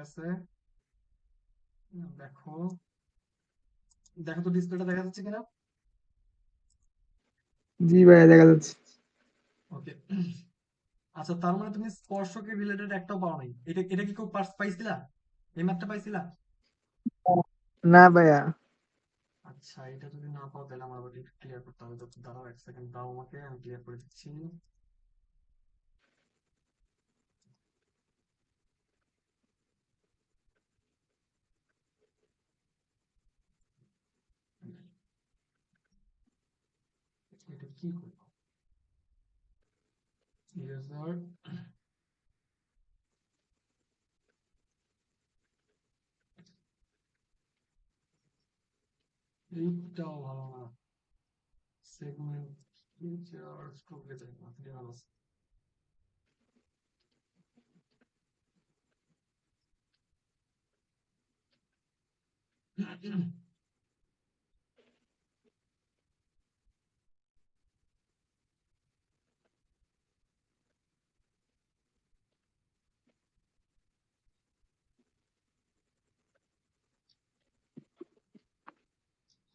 আছে। দেখো, দেখো তো ডিসপ্লেটা দেখা যাচ্ছে কিনা। জি ভাইয়া, দেখা যাচ্ছে। ওকে। আচ্ছা, তার মানে তুমি স্পর্শকে রিলেটেড একটাও পাও নাই। এটা এটা কি খুব পাইছিলা? এই ম্যাথটা পাইছিলা? না ভাইয়া। আচ্ছা, এটা যদি না পাও তাহলে আমার আবার একটু ক্লিয়ার করতে হবে। তো দাঁড়াও, এক সেকেন্ড দাও আমাকে, আমি ক্লিয়ার করে দিচ্ছি। এটা কি করবো? ইউজার, এইটাও ভালো না। সেগমেন্ট ফিচার স্ট্রোকে যাই না, এটা ভালো আছে।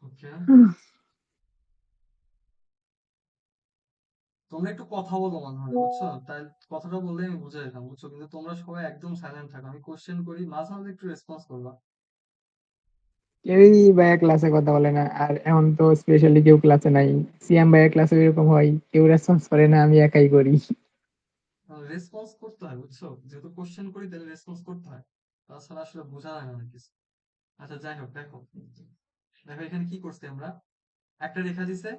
ওকে, তোমরা একটু কথা বলো মাঝে মাঝে, বুঝছো? তাই কথাটা বললে আমি বুঝে যেতাম, বুঝছো? কিন্তু তোমরা সবাই একদম সাইলেন্ট থাকো। আমি কোশ্চেন করি, মাঝে মাঝে একটু রেসপন্স করবা। কেউই ভাইয়া ক্লাসে কথা বলে না, আর এখন তো স্পেশালি কেউ ক্লাসে নাই। সিয়াম ভাইয়া ক্লাসে এরকম হয়, কেউ রেসপন্স করে না, আমি একাই করি। রেসপন্স করতে হয়, বুঝছো? যেহেতু কোশ্চেন করি তাহলে রেসপন্স করতে হয়। তাছাড়া আসলে বোঝা যায় না অনেক কিছু। আচ্ছা, যাই হোক, দেখো দেখো এখানে কি করছি আমরা। একটা রেখা দিছে,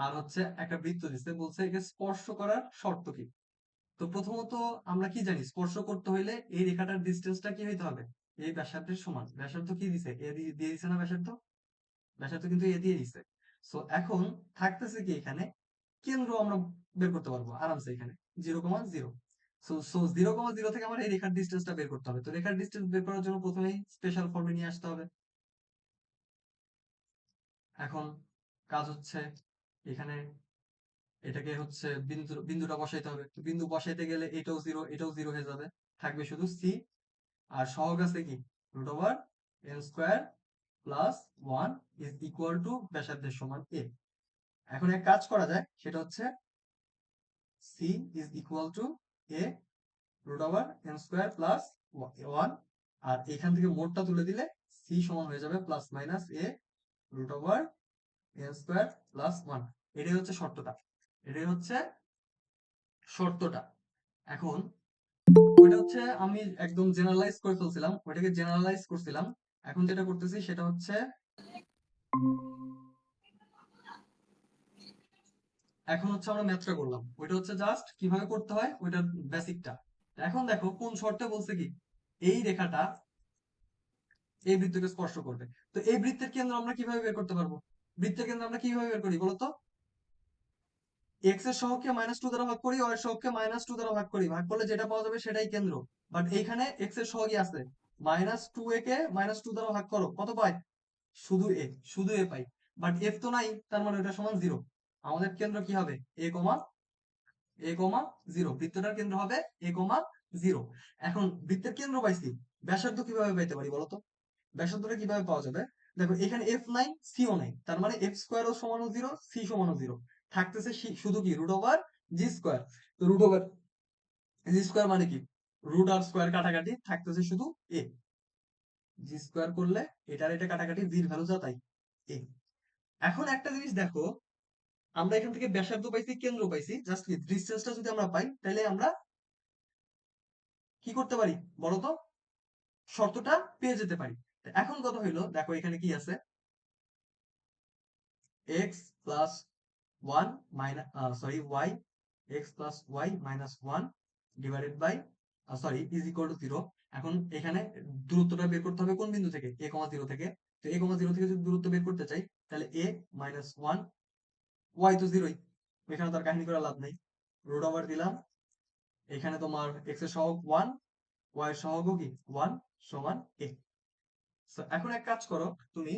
আর হচ্ছে একটা বৃত্ত দিছে, বলছে একে স্পর্শ করার শর্ত কি। তো প্রথমত আমরা কি জানি, স্পর্শ করতে হইলে এই রেখাটার ডিস্টেন্সটা কি হইতে হবে? এই ব্যাসার্ধের সমান। ব্যাসার্ধ কি দিছে? এ দিয়ে দিছে না ব্যাসার্ধ? ব্যাসার্ধ কিন্তু এ দিয়ে দিছে। সো এখন থাকতেছে কি এখানে, কেন্দ্র আমরা বের করতে পারবো আরামসে এখানে। 0,0। সো 0,0 থেকে আমার এই রেখার ডিস্টেন্সটা বের করতে হবে। তো রেখার ডিস্টেন্স বের করার জন্য প্রথমেই স্পেশাল ফর্মে নিয়ে আসতে হবে। এখন কাজ হচ্ছে এখানে এটাকে হচ্ছে বিন্দুটা বসাইতে হবে। তো বিন্দু বসাইতে গেলে এটাও জিরো, এটাও জিরো হয়ে যাবে। থাকবে শুধু সি। আর সহগ আছে কি, √n² plus 1 is equal two ব্যাসার্ধের সমান এ। এখন এক কাজ করা যায়, সেটা হচ্ছে C is equal to A √n² plus 1। আর এখান থেকে মোটটা তুলে দিলে সি সমান হয়ে যাবে প্লাস মাইনাস এ √n² প্লাস 1। এটাই হচ্ছে শর্তটা। এটাই হচ্ছে শর্তটা। এখন ওইটা হচ্ছে আমি একদম জেনারেলাইজ করে ফেলছিলাম, ওইটাকে জেনারেলাইজ করছিলাম। এখন যেটা করতেছি সেটা হচ্ছে, এখন হচ্ছে আমরা ম্যাথটা করলাম, ওইটা হচ্ছে জাস্ট কিভাবে করতে হয় ওইটার বেসিকটা। এখন দেখো কোন শর্তে বলছে কি, এই রেখাটা এই বৃত্তকে স্পর্শ করবে। তো এই বৃত্তের কেন্দ্র আমরা কিভাবে বের করতে পারবো? বৃত্তের কেন্দ্র আমরা কিভাবে বের করি বলতো? এক্স এর সহগকে -2 দ্বারা ভাগ করি, ওয়াই এর সহগকে -2 দ্বারা ভাগ করি। ভাগ করলে যেটা পাওয়া যাবে সেটাই কেন্দ্র। বাট এইখানে এক্স এর সহগই আছে। -2a কে -2 দ্বারা ভাগ করো, কত পাই? শুধু এ, শুধু এ পাই। বাট এফ তো নাই, তার মানে ওটা সমান 0। আমাদের কেন্দ্র কি হবে? a, 0। বৃত্তটার কেন্দ্র হবে a, 0। এখন বৃত্তের কেন্দ্র পাইছি, ব্যাসার্ধ কিভাবে পাইতে পারি বলতো? ব্যাসার্ধটা কিভাবে পাওয়া যাবে? দেখো এখানে এফ নাই, সিও নাই, তার মানে f² ও সমান 0, সি সমান 0। থাকতেছে শুধু কি √g²। তো √g² মানে কি, রুট আর স্কোয়ার কাটাকাটি, থাকতেছে শুধু এ। জি² করলে এটার এটা কাটাকাটি, জির ভ্যালু যা তাই এ। এখন একটা জিনিস দেখো, আমরা এখান থেকে ব্যাসার্ধ পাইছি, কেন্দ্র পাইছি, জাস্ট কি ডিসটেন্সটা যদি আমরা পাই তাহলে আমরা কি করতে পারি বলতো? শর্তটা পেয়ে যেতে পারি। এখন কথা হইলো, দেখো এখানে কি আছে, x plus 1 minus, sorry y, x plus y minus 1 divided by, sorry, is equal to 0। এখন এখানে দূরত্বটা বের করতে হবে কোন বিন্দু থেকে? a,0 থেকে। তো a,0 থেকে যদি দূরত্ব বের করতে চাই তাহলে a -1, y তো 0ই, এখানে তার কাহিনী করে লাভ নাই। √ওভার দিলাম, এখানে তোমার x এর সহগ 1, y এর সহগও কি 1, সমান a। এখন এক কাজ করো, তুমি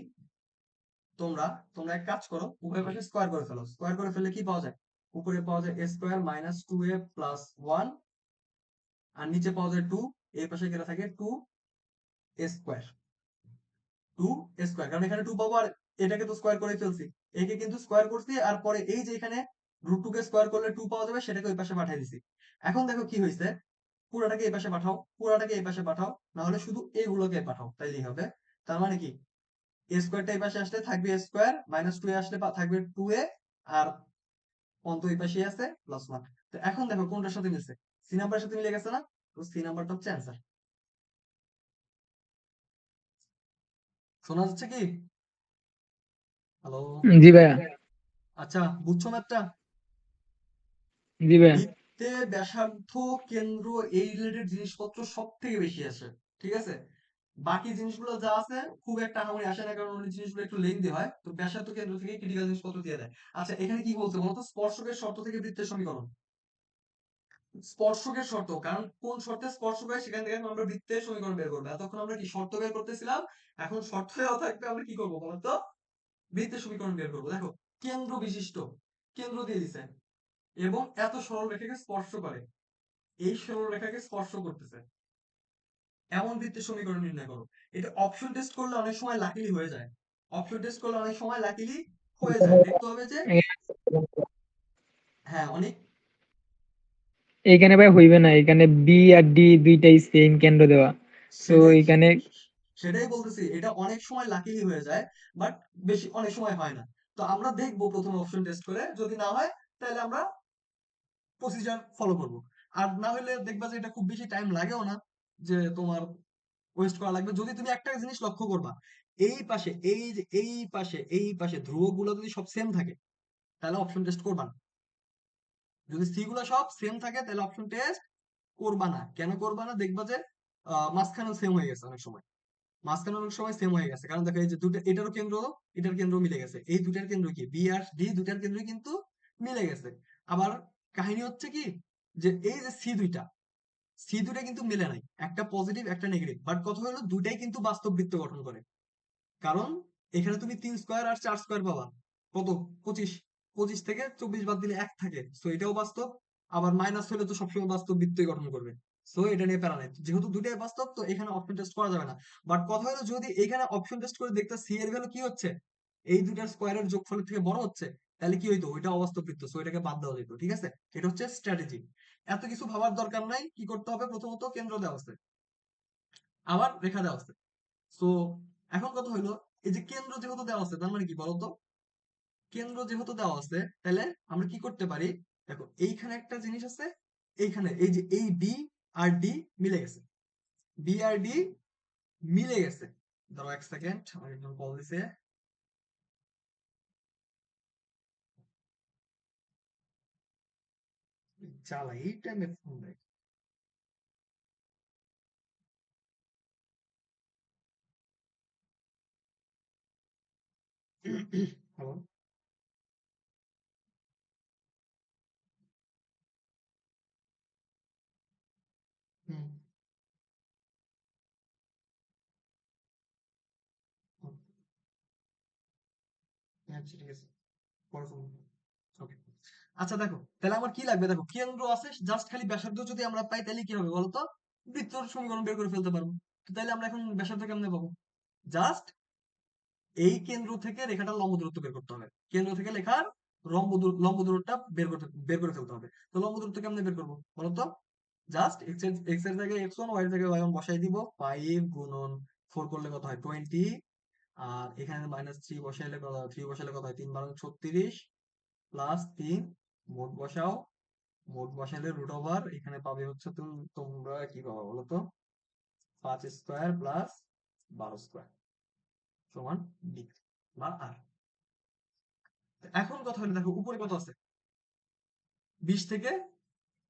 তোমরা তোমরা এক কাজ করো, উভয় পাশে স্কোয়ার করে ফেলো। স্কোয়ার করে ফেললে কি পাওয়া যায়? উপরে পাওয়া যায় a² -2a প্লাস 1, আর নিচে পাওয়া যায় 2। এই পাশে কেটে থাকে 2 স্কোয়ার, 2 স্কোয়ার, কারণ এখানে 2 পাবো আর এটাকে তো স্কোয়ার করে ফেলছি, একে কিন্তু স্কোয়ার করছি আর পরে এই যে এখানে √2 কে স্কোয়ার করলে 2 পাওয়া যাবে, সেটাকে ওই পাশে পাঠিয়ে দিছি। এখন দেখো কি হয়েছে, পুরাটাকে এই পাশে পাঠাও, পুরাটাকে এই পাশে পাঠাও, না হলে শুধু এগুলোকে পাঠাও, তাইলেই হবে। তার মানে কি, এ স্কোয়ারটা এই পাশে আসলে থাকবে এ স্কোয়ার, -2 এ আসলে থাকবে 2a, আর অন্ত এই পাশেই আছে +1। তো এখন দেখো কোনটার সাথে মিলছে, সি নাম্বারের সাথে মিলে গেছে না, তো সি নাম্বারটা হচ্ছে অ্যান্সার। শোনা যাচ্ছে কি? হ্যালো? জি ভাইয়া। আচ্ছা, বুঝছো ম্যাথটা? জি ভাইয়া। বৃত্তে ব্যাসার্ধ, কেন্দ্র, এই রিলেটেড জিনিসপত্র সব থেকে বেশি আসে, ঠিক আছে? বাকি জিনিসগুলো যা আছে খুব একটা আহামরি আসে না, কারণ ওই জিনিসগুলো একটু লেন্দি হয়। তো ব্যাসার্ধ, কেন্দ্র থেকে ক্রিটিক্যাল জিনিসপত্র দিয়ে দেয়। আচ্ছা, এখানে কি বলছে বলতো, স্পর্শকের শর্ত থেকে বৃত্তের সমীকরণ। স্পর্শকের শর্ত, কারণ কোন শর্তে স্পর্শক হয় সেখান থেকে আমরা বৃত্তের সমীকরণ বের করবো। এতক্ষণ আমরা কি শর্ত বের করতেছিলাম, এখন শর্ত দেওয়া থাকবে, আমরা কি করবো বলতো, বৃত্তের সমীকরণ বের করবো। দেখো, কেন্দ্র বিশিষ্ট, কেন্দ্র দিয়ে দিছে, এবং এত সরল রেখাকে স্পর্শ করে, এই সরল রেখাকে স্পর্শ করতেছে, এমন বৃত্তের সমীকরণ নির্ণয় করো। এটা অপশন টেস্ট করলে অনেক সময় লাকিলি হয়ে যায়, অপশন টেস্ট করলে অনেক সময় লাকিলি হয়ে যায়, দেখতে হবে যে, হ্যাঁ অনেক, এখানে ভাই হইবে না, এখানে বি আর ডি দুইটাই সেম কেন্দ্র দেওয়া। তো সেটাই এখানে সেটাই বলতেছি, এটা অনেক সময় লাকিলি হয়ে যায়, বাট বেশি অনেক সময় হয় না। তো আমরা দেখবো প্রথমে অপশন টেস্ট করে, যদি না হয় তাহলে আমরা প্রসিজার ফলো করব। আর না হলে দেখবা যে এটা খুব বেশি টাইম লাগেও না, যে তোমার ওয়েস্ট করা লাগবে। যদি তুমি একটা জিনিস লক্ষ্য করবা, এই পাশে, এই যে এই পাশে, এই পাশে ধ্রুবক গুলো যদি সব সেম থাকে, তাহলে অপশন টেস্ট করবা না। যদি সি গুলো সব সেম থাকে তাহলে অপশন টেস্ট করবা না। কেন করবা না, দেখবা যে মাঝখানেও সেম হয়ে গেছে অনেক সময়, মাঝখানে অনেক সময় সেম হয়ে গেছে, কারণ দেখো এই যে দুটো, এটারও কেন্দ্র, এটার কেন্দ্র মিলে গেছে, এই দুটার কেন্দ্র কি, বি আর ডি দুটার কেন্দ্র কিন্তু মিলে গেছে। আবার কাহিনী হচ্ছে কি, যে এই যে সি দুইটা কিন্তু মিলে নাই, একটা পজিটিভ একটা নেগেটিভ, বাট কথা হলো দুটাই কিন্তু বাস্তব বৃত্ত গঠন করে। কারণ এখানে তুমি 3 স্কোয়ার আর 4 স্কোয়ার পাবা, কত, 25, 25 থেকে 24 বাদ দিলে 1 থাকে, সো এটাও বাস্তব। আবার মাইনাস হলে তো সবসময় বাস্তব বৃত্তই গঠন করবে, সো এটা নিয়ে প্যারা নাই, যেহেতু দুটাই বাস্তব তো এখানে অপশন টেস্ট করা যাবে না। বাট কথা হলো, যদি এখানে অপশন টেস্ট করে দেখতে সি এর ভ্যালু কি হচ্ছে, এই দুটার স্কোয়ারের যোগফলের থেকে বড় হচ্ছে, তাহলে কি হইতো, ওইটা অবাস্তব বৃত্ত, সো এটাকে বাদ দেওয়া যেত, ঠিক আছে? এটা হচ্ছে স্ট্র্যাটেজি। এত কিছু ভাবার দরকার নাই, কি করতে হবে, প্রথমত কেন্দ্র দেওয়া আছে, আবার রেখা দেওয়া আছে। সো এখন কথা হইলো, এই যে কেন্দ্র যেহেতু দেওয়া আছে, তার মানে কি বলতো, কেন্দ্র যেহেতু দেওয়া আছে, তাহলে আমরা কি করতে পারি, দেখো এইখানে একটা জিনিস আছে, এইখানে এই যে এই বি আর ডি মিলে গেছে, বি আর ডি মিলে গেছে। ধরো 1 সেকেন্ড, আমার একজন কল দিছে, চালা এই টাইমে ফোন দেয়। হ্যালো? হুম, হুম, আচ্ছা ঠিক আছে, পরে ফোন। ওকে। আচ্ছা দেখো, তাহলে আমার কি লাগবে, দেখো কেন্দ্র আছে, জাস্ট খালি ব্যাসার্ধ যদি আমরা পাই, তাহলে কি হবে বলতো, বৃত্তর সমীকরণ বের করে ফেলতে পারবো। তো তাহলে আমরা এখন ব্যাসার্ধ কেমনে পাবো, জাস্ট এই কেন্দ্র থেকে রেখাটার লম্ব দূরত্ব বের করতে হবে, কেন্দ্র থেকে লেখার লম্ব দূরত্বটা বের করে ফেলতে হবে। তো লম্ব দূরত্ব কেমনে বের করবো বলতো, জাস্ট এক্স এর জায়গায় x1, y এর জায়গায় y1 বসাই দিব, 5 গুণন 4 করলে কত হয় 20, আর এখানে -3 বসাইলে কত হয়, 3 বসাইলে কত হয়, 3 × 36 +3, মোট বসাও, মোট বসাইলে √ওভার, এখানে পাবে হচ্ছে তোমরা কি পাবা বলো তো, 5 স্কোয়ার প্লাস 12 স্কোয়ার সমান ডি বা আর। এখন কথা হলো, দেখো উপরে কত আছে, 20 থেকে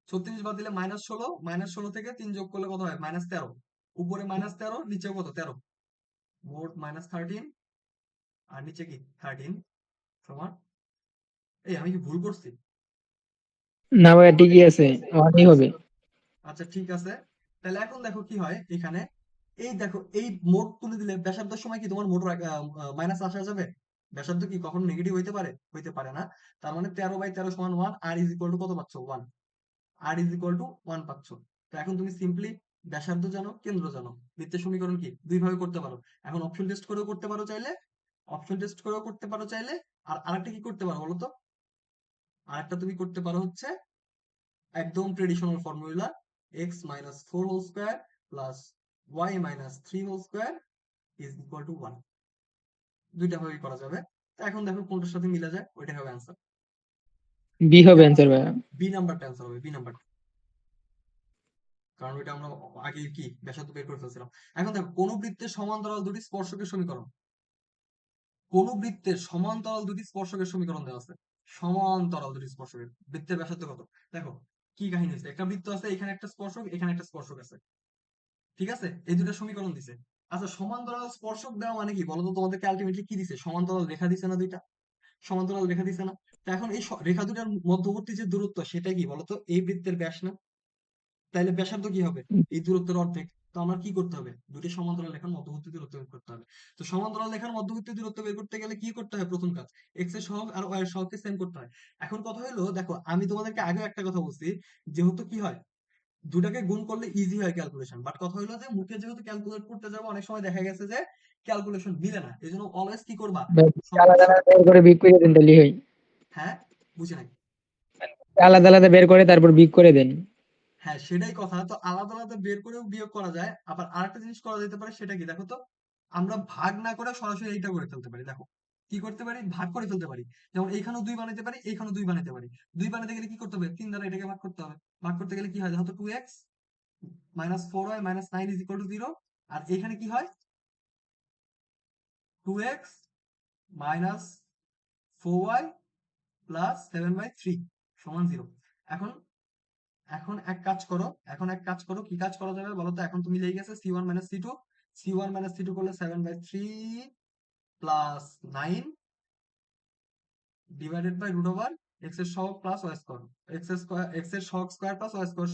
36 বাদ দিলে -16, -16 থেকে 3 যোগ করলে কত হয়, -13, উপরে -13, নিচেও কত, 13, মোট -13, আর নিচে কি 13 সমান, এই আমি কি ভুল করছি? না ভাইয়া ঠিকই আছে, ওয়ানই হবে। আচ্ছা ঠিক আছে, তাহলে এখন দেখো কি হয় এখানে, এই দেখো এই মোট তুলে দিলে ব্যাসার্ধের সময় কি তোমার মোট মাইনাস আসা যাবে, ব্যাসার্ধ কি কখনো নেগেটিভ হইতে পারে না। তার মানে 13/13 সমান 1, আর ইজ ইকুয়াল টু কত পাচ্ছ, 1, আর ইজ ইকুয়াল টু 1 পাচ্ছ। তো এখন তুমি সিম্পলি ব্যাসার্ধ জানো, কেন্দ্র জানো, বৃত্তের সমীকরণ কি দুই ভাবে করতে পারো। এখন অপশন টেস্ট করেও করতে পারো চাইলে, আর আরেকটা কি করতে পারো বলো তো? আরেকটা তুমি করতে পারো হচ্ছে একদম traditional formula, x minus four whole square plus Y minus three whole square is equal to one. দুইটা ভাবেই করা যাবে। তো এখন দেখো কোনটার সাথে মিলে যায়, ওইটা হবে অ্যান্সার। বি হবে অ্যান্সার ভাইয়া। বি নাম্বারটা অ্যান্সার হবে, বি নাম্বার। কারণ ওইটা আমরা আগে কি ব্যাসার্ধ বের করে ফেলছিলাম। এখন দেখো কোন বৃত্তের সমান্তরাল দুটি স্পর্শকের সমীকরণ, কোন বৃত্তের সমান্তরাল দুটি স্পর্শকের সমীকরণ দেওয়া আছে। সমান্তরাল দুটি স্পর্শকের বৃত্তের ব্যাসার্ধ কত? দেখো কি কাহিনী হচ্ছে, একটা বৃত্ত আছে, এখানে একটা স্পর্শক, এখানে একটা স্পর্শক আছে, ঠিক আছে, এই দুটো সমীকরণ দিছে। আচ্ছা সমান্তরাল স্পর্শক দেওয়া মানে কি বলতো? তোমাদেরকে আলটিমেটলি কি দিছে? সমান্তরাল রেখা দিছে না দুইটা? সমান্তরাল রেখা দিছে না? তো এখন এই রেখা দুটার মধ্যবর্তী যে দূরত্ব সেটা কি বলতো? এই বৃত্তের ব্যাস না? তাইলে ব্যাসার্ধ কি হবে? এই দূরত্বের অর্ধেক। তো আমার কি করতে হবে? দুটি সমান্তরাল রেখার মধ্যবর্তী দূরত্ব বের করতে হবে। তো সমান্তরাল রেখার মধ্যবর্তী দূরত্ব বের করতে গেলে কি করতে হয়? প্রথম কাজ, এক্স এর সহগ আর ওয়াই এর সহগকে সেম করতে হয়। এখন কথা হলো, দেখো আমি তোমাদেরকে আগেও একটা কথা বলছি, যেহেতু কি হয় দুটাকে গুণ করলে ইজি হয় ক্যালকুলেশন, বাট কথা হলো যে মুখে যেহেতু ক্যালকুলেট করতে যাবো অনেক সময় দেখা গেছে যে ক্যালকুলেশন মিলে না, এই জন্য অলওয়েজ কি করবা? সব আলাদা সব আলাদা বের করে বিগ করে দেন তাহলেই হয়। হ্যাঁ, বুঝি নাই। আলাদা আলাদা বের করে তারপর বিগ করে দেন। হ্যাঁ সেটাই কথা, তো আলাদা আলাদা বের করেও বিয়োগ করা যায়। আবার আরেকটা জিনিস করা যেতে পারে, সেটা কি দেখো তো? আমরা ভাগ না করে সরাসরি এইটা করে ফেলতে পারি। দেখো কি করতে পারি, ভাগ করে ফেলতে পারি। যেমন এইখানেও দুই বানাইতে পারি, এইখানেও দুই বানাইতে পারি। দুই বানাতে গেলে কি করতে হবে? তিন দ্বারা এটাকে ভাগ করতে হবে। ভাগ করতে গেলে কি হয় দেখো তো? Two X minus four Y minus nine is equal to zero. আর এখানে কি হয়? Two X minus four Y plus seven by three সমান জিরো। এখন এখন এক কাজ করো, কি কাজ করা যাবে বলো তো? এখন তুমি লেগে গেছে C one minus C two, C one minus C two করলে seven by three plus nine divided by root over X এর সহগ প্লাস ওয়াই স্কোয়ার। এক্স এর সহগ square plus Y square,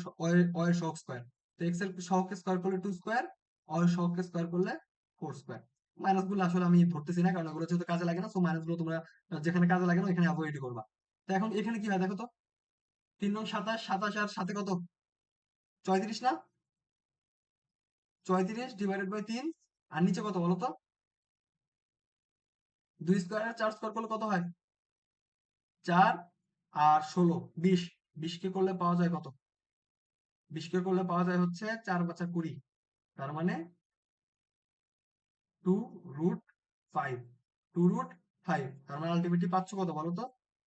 Y এর সহগ স্কোয়ার। তো এক্স এর সহগকে স্কোয়ার করলে টু স্কোয়ার, ওয়াই এর সহগকে স্কোয়ার করলে ফোর স্কোয়ার। মাইনাস গুলো আসলে আমি ধরতেছি না, কারণ এগুলো যেহেতু কাজে লাগে না, সো মাইনাস গুলো তোমরা যেখানে কাজে লাগে না এখানে অ্যাভয়েড করবা। তো এখন এখানে কি হয় দেখো তো? তিন নং সাতাশ, সাতাশ আর সাথে কত? 34 না? 34 ডিভাইডেড বাই তিন, আর নিচে কত বলো তো? দুই স্কোয়ার আর চার স্কোয়ার করলে কত হয়? চার আর ষোলো, 20। 20 কে করলে পাওয়া যায় কত? 20 কে করলে পাওয়া যায় হচ্ছে চার বাচা 20, তার মানে two root five. Two root five, তার মানে আলটিমেটলি পাচ্ছ কত বলো তো?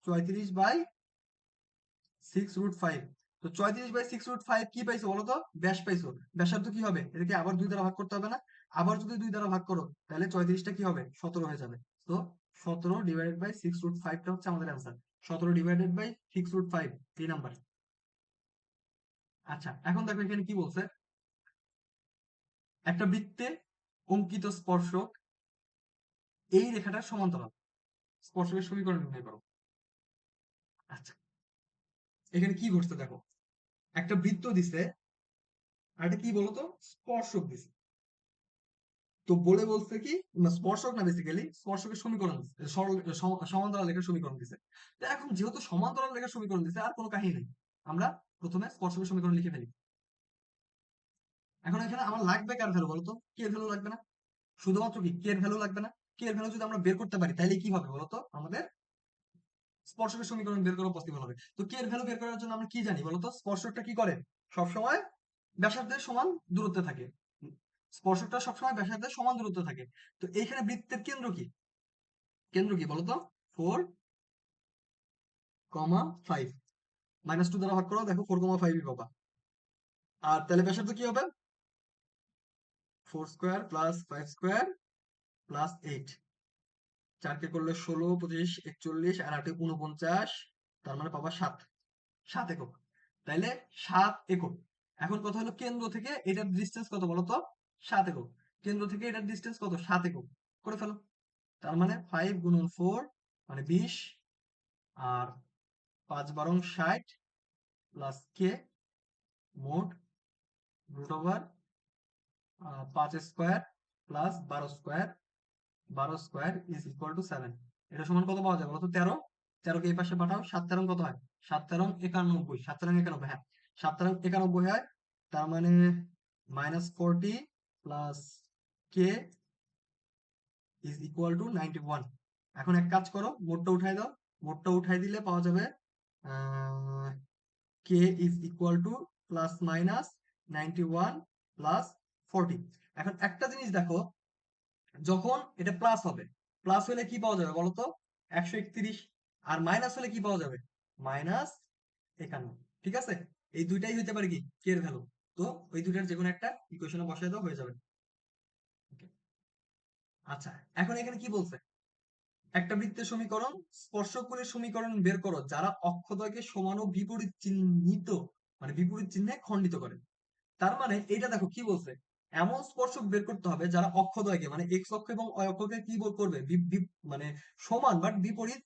34/6 রুট 5। তো 34/6 রুট 5 কি পাইছো বলো তো? ব্যাস পাইছো। ব্যাসার্ধ কি হবে? এটাকে আবার দুই দ্বারা ভাগ করতে হবে না? আবার যদি দুই দ্বারা ভাগ করো তাহলে 34টা কি হবে? 17 হয়ে যাবে। তো 17/6 রুট 5টা হচ্ছে আমাদের অ্যান্সার। 17/6 রুট 5 এই নাম্বার। আচ্ছা এখন দেখো এখানে কি বলছে, একটা বৃত্তে অঙ্কিত স্পর্শক এই রেখাটার সমান্তরাল, স্পর্শকের সমীকরণ নির্ণয় করো। আচ্ছা এখানে কি ঘটছে দেখো, একটা বৃত্ত দিছে আর এটা কি বলতো? স্পর্শক দিছে। তো বলে বলছে কি, না স্পর্শক না, বেসিক্যালি স্পর্শকের সমীকরণ দিছে, সমান্তরাল রেখার সমীকরণ দিছে। তো এখন যেহেতু সমান্তরাল রেখার সমীকরণ দিছে আর কোনো কাহিনী নেই, আমরা প্রথমে স্পর্শকের সমীকরণ লিখে ফেলি। এখন এখানে আমার লাগবে কার ভ্যালু বলতো? কে ভ্যালু লাগবে না? শুধুমাত্র কি কে এর ভ্যালু লাগবে না? কে এর ভ্যালু যদি আমরা বের করতে পারি তাহলে কি হবে বলতো? আমাদের স্পর্শকের সমীকরণ বের করা পসিবল হবে। তো কে এর ভ্যালু বের করার জন্য আমরা কি জানি বলতো? স্পর্শকটা কি করে? সবসময় ব্যাসার্ধের সমান দূরত্বে থাকে। স্পর্শকটা সবসময় ব্যাসার্ধের সমান দূরত্বে থাকে। তো এইখানে বৃত্তের কেন্দ্র কি? কেন্দ্র কি বলতো? 4,5 মাইনাস টু দ্বারা ভাগ করো, দেখো 4,5 পাবা। আর তাহলে ব্যাসার্ধ কি হবে? 4 স্কোয়ার প্লাস 5 স্কোয়ার প্লাস 8। 4 কে করলে 16, 25, 41 আর 8 49, তার মানে পাবা 7। 7 একক। তাইলে 7 একক। এখন কথা হলো কেন্দ্র থেকে এটার ডিস্টেন্স কত বলতো? 7 একক। কেন্দ্র থেকে এটার ডিস্টেন্স কত? 7 একক। করে ফেলো। তার মানে 5 গুণন 4 মানে 20, আর 5 বারং 60 প্লাস কে মোট root over 5 square plus 12 square, 12 square is equal to 7। এটা সমান কত পাওয়া যায় বলতো? 13। 13 কে এই পাশে পাঠাও, 7 তেরং কত হয়? 7 তেরং 91, 7 তেরং 91, হ্যাঁ 7 তেরং 91 হয়। তার মানে -40 plus K is equal two 91। এখন এক কাজ করো, মোডটা উঠাই দাও। মোডটা উঠাই দিলে পাওয়া যাবে K is equal to plus minus 91 plus 40। এখন একটা জিনিস দেখো, যখন এটা প্লাস হবে, প্লাস হলে কি পাওয়া যাবে বলো তো? 131। আর মাইনাস হলে কি পাওয়া যাবে? -51। ঠিক আছে, এই দুইটাই হইতে পারে কি কে এর ভ্যালু। তো ওই দুইটার যে কোনো একটা ইকুয়েশনে বসায় দাও, হয়ে যাবে। Okay, আচ্ছা, এখন এখানে কি বলছে? একটা বৃত্তের সমীকরণ, স্পর্শকগুলির সমীকরণ বের করো যারা অক্ষদ্বয়কে সমান ও বিপরীত চিহ্নিত, মানে বিপরীত চিহ্নে খণ্ডিত করে। তার মানে এটা দেখো কি বলছে, এমন স্পর্শক বের করতে হবে যারা অক্ষদ্বয়কে মানে এক্স অক্ষ এবং অয় অক্ষকে কি করবে, মানে সমান বাট বিপরীত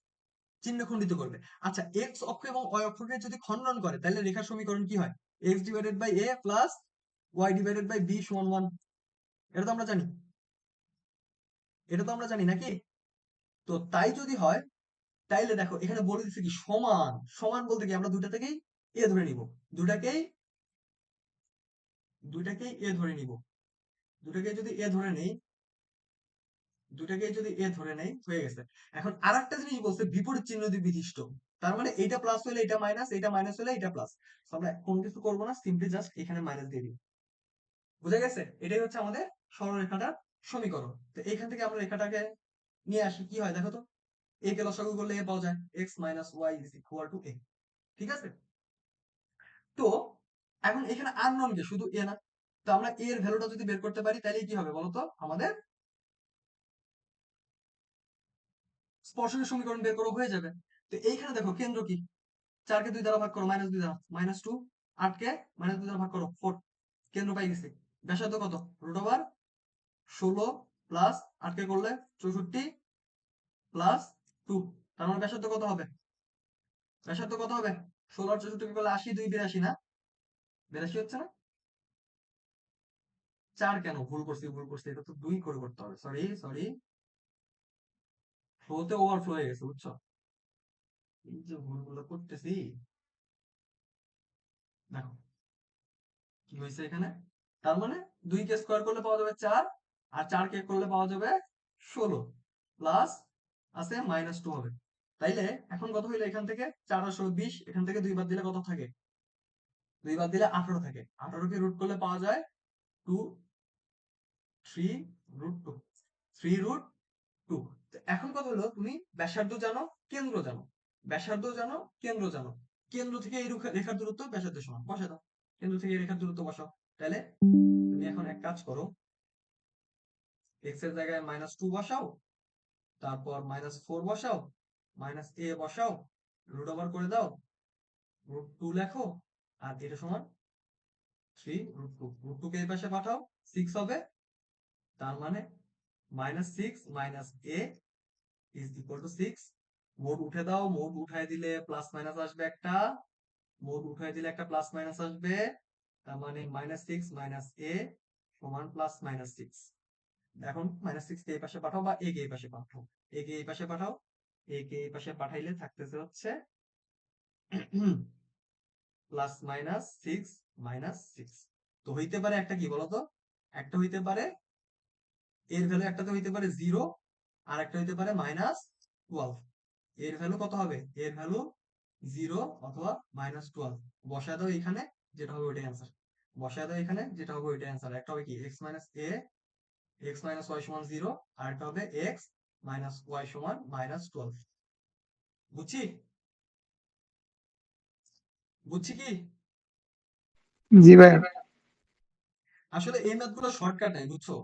চিহ্ন খণ্ডিত করবে। আচ্ছা, এক্স অক্ষ এবং অয় অক্ষকে যদি খণ্ডন করে তাহলে রেখার সমীকরণ কি হয়? X divided by A plus Y divided by B সমান 1। এটা তো আমরা জানি, এটা তো আমরা জানি নাকি? তো তাই যদি হয়, তাইলে দেখো এখানে বলে দিচ্ছে কি সমান। সমান বলতে কি আমরা দুইটা থেকেই এ ধরে নিব, দুটাকেই দুইটাকেই এ ধরে নিব। দুটাকে যদি এ ধরে নেই, দুটাকে যদি এ ধরে নেই, হয়ে গেছে। এখন আরেকটা জিনিস বলছে বিপরীত চিহ্ন দিয়ে বিশিষ্ট। তার মানে এইটা প্লাস হলে এটা মাইনাস, এটা মাইনাস হলে এটা প্লাস। আমরা কোনো কিছু করবো না, সিম্পলি জাস্ট এখানে মাইনাস দিয়ে দিব। বুঝা গেছে? এটাই হচ্ছে আমাদের সরলরেখাটার সমীকরণ। তো এইখান থেকে আমরা রেখাটাকে নিয়ে আসি, কি হয় দেখো তো? এ কে লসাগু করলে এ পাওয়া যায়, X minus Y is equal to A. ঠিক আছে, তো এখন এখানে আননোন কে, শুধু এ না। তো আমরা এর ভ্যালুটা যদি বের করতে পারি তাহলে কি হবে বলতো? আমাদের স্পর্শকের সমীকরণ বের করা হয়ে যাবে। তো এইখানে দেখো কেন্দ্র কি? 4 কে 2 দ্বারা ভাগ করো, -2 দ্বারা -2। 8 কে -2 দ্বারা ভাগ করো 4। কেন্দ্র পাই গেছি। ব্যাসার্ধ কত? √16 প্লাস 8 কে করলে 64 প্লাস 2। তার মানে ব্যাসার্ধ কত হবে? ব্যাসার্ধ কত হবে? 16 আর 64 কে করলে 80, 2 82 না? 82 হচ্ছে না? 4 কেন? ভুল করছি। এটা তো 2 করে করতে হবে। সরি। ফ্লোতে ওভারফ্লো হয়ে গেছে, বুঝছো? এই যে ভুলগুলো করতেছি, দেখো কি হয়েছে এখানে। তার মানে 2 কে স্কোয়ার করলে পাওয়া যাবে 4, আর 4 কে করলে পাওয়া যাবে 16 প্লাস আছে -2 হবে। তাইলে এখন কত হইলো? এখান থেকে 4 আর 16 20, এখান থেকে 2 বাদ দিলে কত থাকে? 2 বাদ দিলে 18 থাকে। 18 কে রুট করলে পাওয়া যায় 2, 3√2, 3√2। তো এখন কথা হলো, তুমি ব্যাসার্ধ জানো, কেন্দ্র জানো, ব্যাসার্ধ জানো, কেন্দ্র জানো। কেন্দ্র থেকে এই রেখার দূরত্ব ব্যাসার্ধের সমান, বসে দাও। কেন্দ্র থেকে এই রেখার দূরত্ব বসাও। তাহলে তুমি এখন এক কাজ করো, এক্স এর জায়গায় -2 বসাও, তারপর -4 বসাও, -a বসাও, রুট ওভার করে দাও, √2 লেখো, আর এটা সমান 3√2। √2 কে এই পাশে পাঠাও, 6 হবে। তার মানে -6 - a is equal two 6। Mode উঠে দাও, মোড উঠাই দিলে প্লাস মাইনাস আসবে একটা, মোড উঠাই দিলে একটা প্লাস মাইনাস আসবে। তার মানে -6 - a সমান +-6। এখন -6 কে এই পাশে পাঠাও, বা a কে এই পাশে পাঠাও। a কে এই পাশে পাঠাও, a কে এই পাশে পাঠাইলে থাকতেছে হচ্ছে +-6 - 6। তো হইতে পারে একটা কি বলতো? একটা হইতে পারে এর ভ্যালু, একটা তো হইতে পারে 0, আর একটা হইতে পারে -12। এর ভ্যালু কত হবে? এর ভ্যালু 0 অথবা -12। বসায় দাও এখানে, যেটা হবে ওইটাই অ্যান্সার। বসায় দাও এখানে, যেটা হবে ওইটাই অ্যান্সার। একটা হবে কি x - a, x - y সমান 0, আর একটা হবে x - y সমান -12। বুঝছি? বুঝছি কি? জি ভাইয়া। আসলে এই ম্যাথ গুলো শর্টকাট নাই, বুঝছো?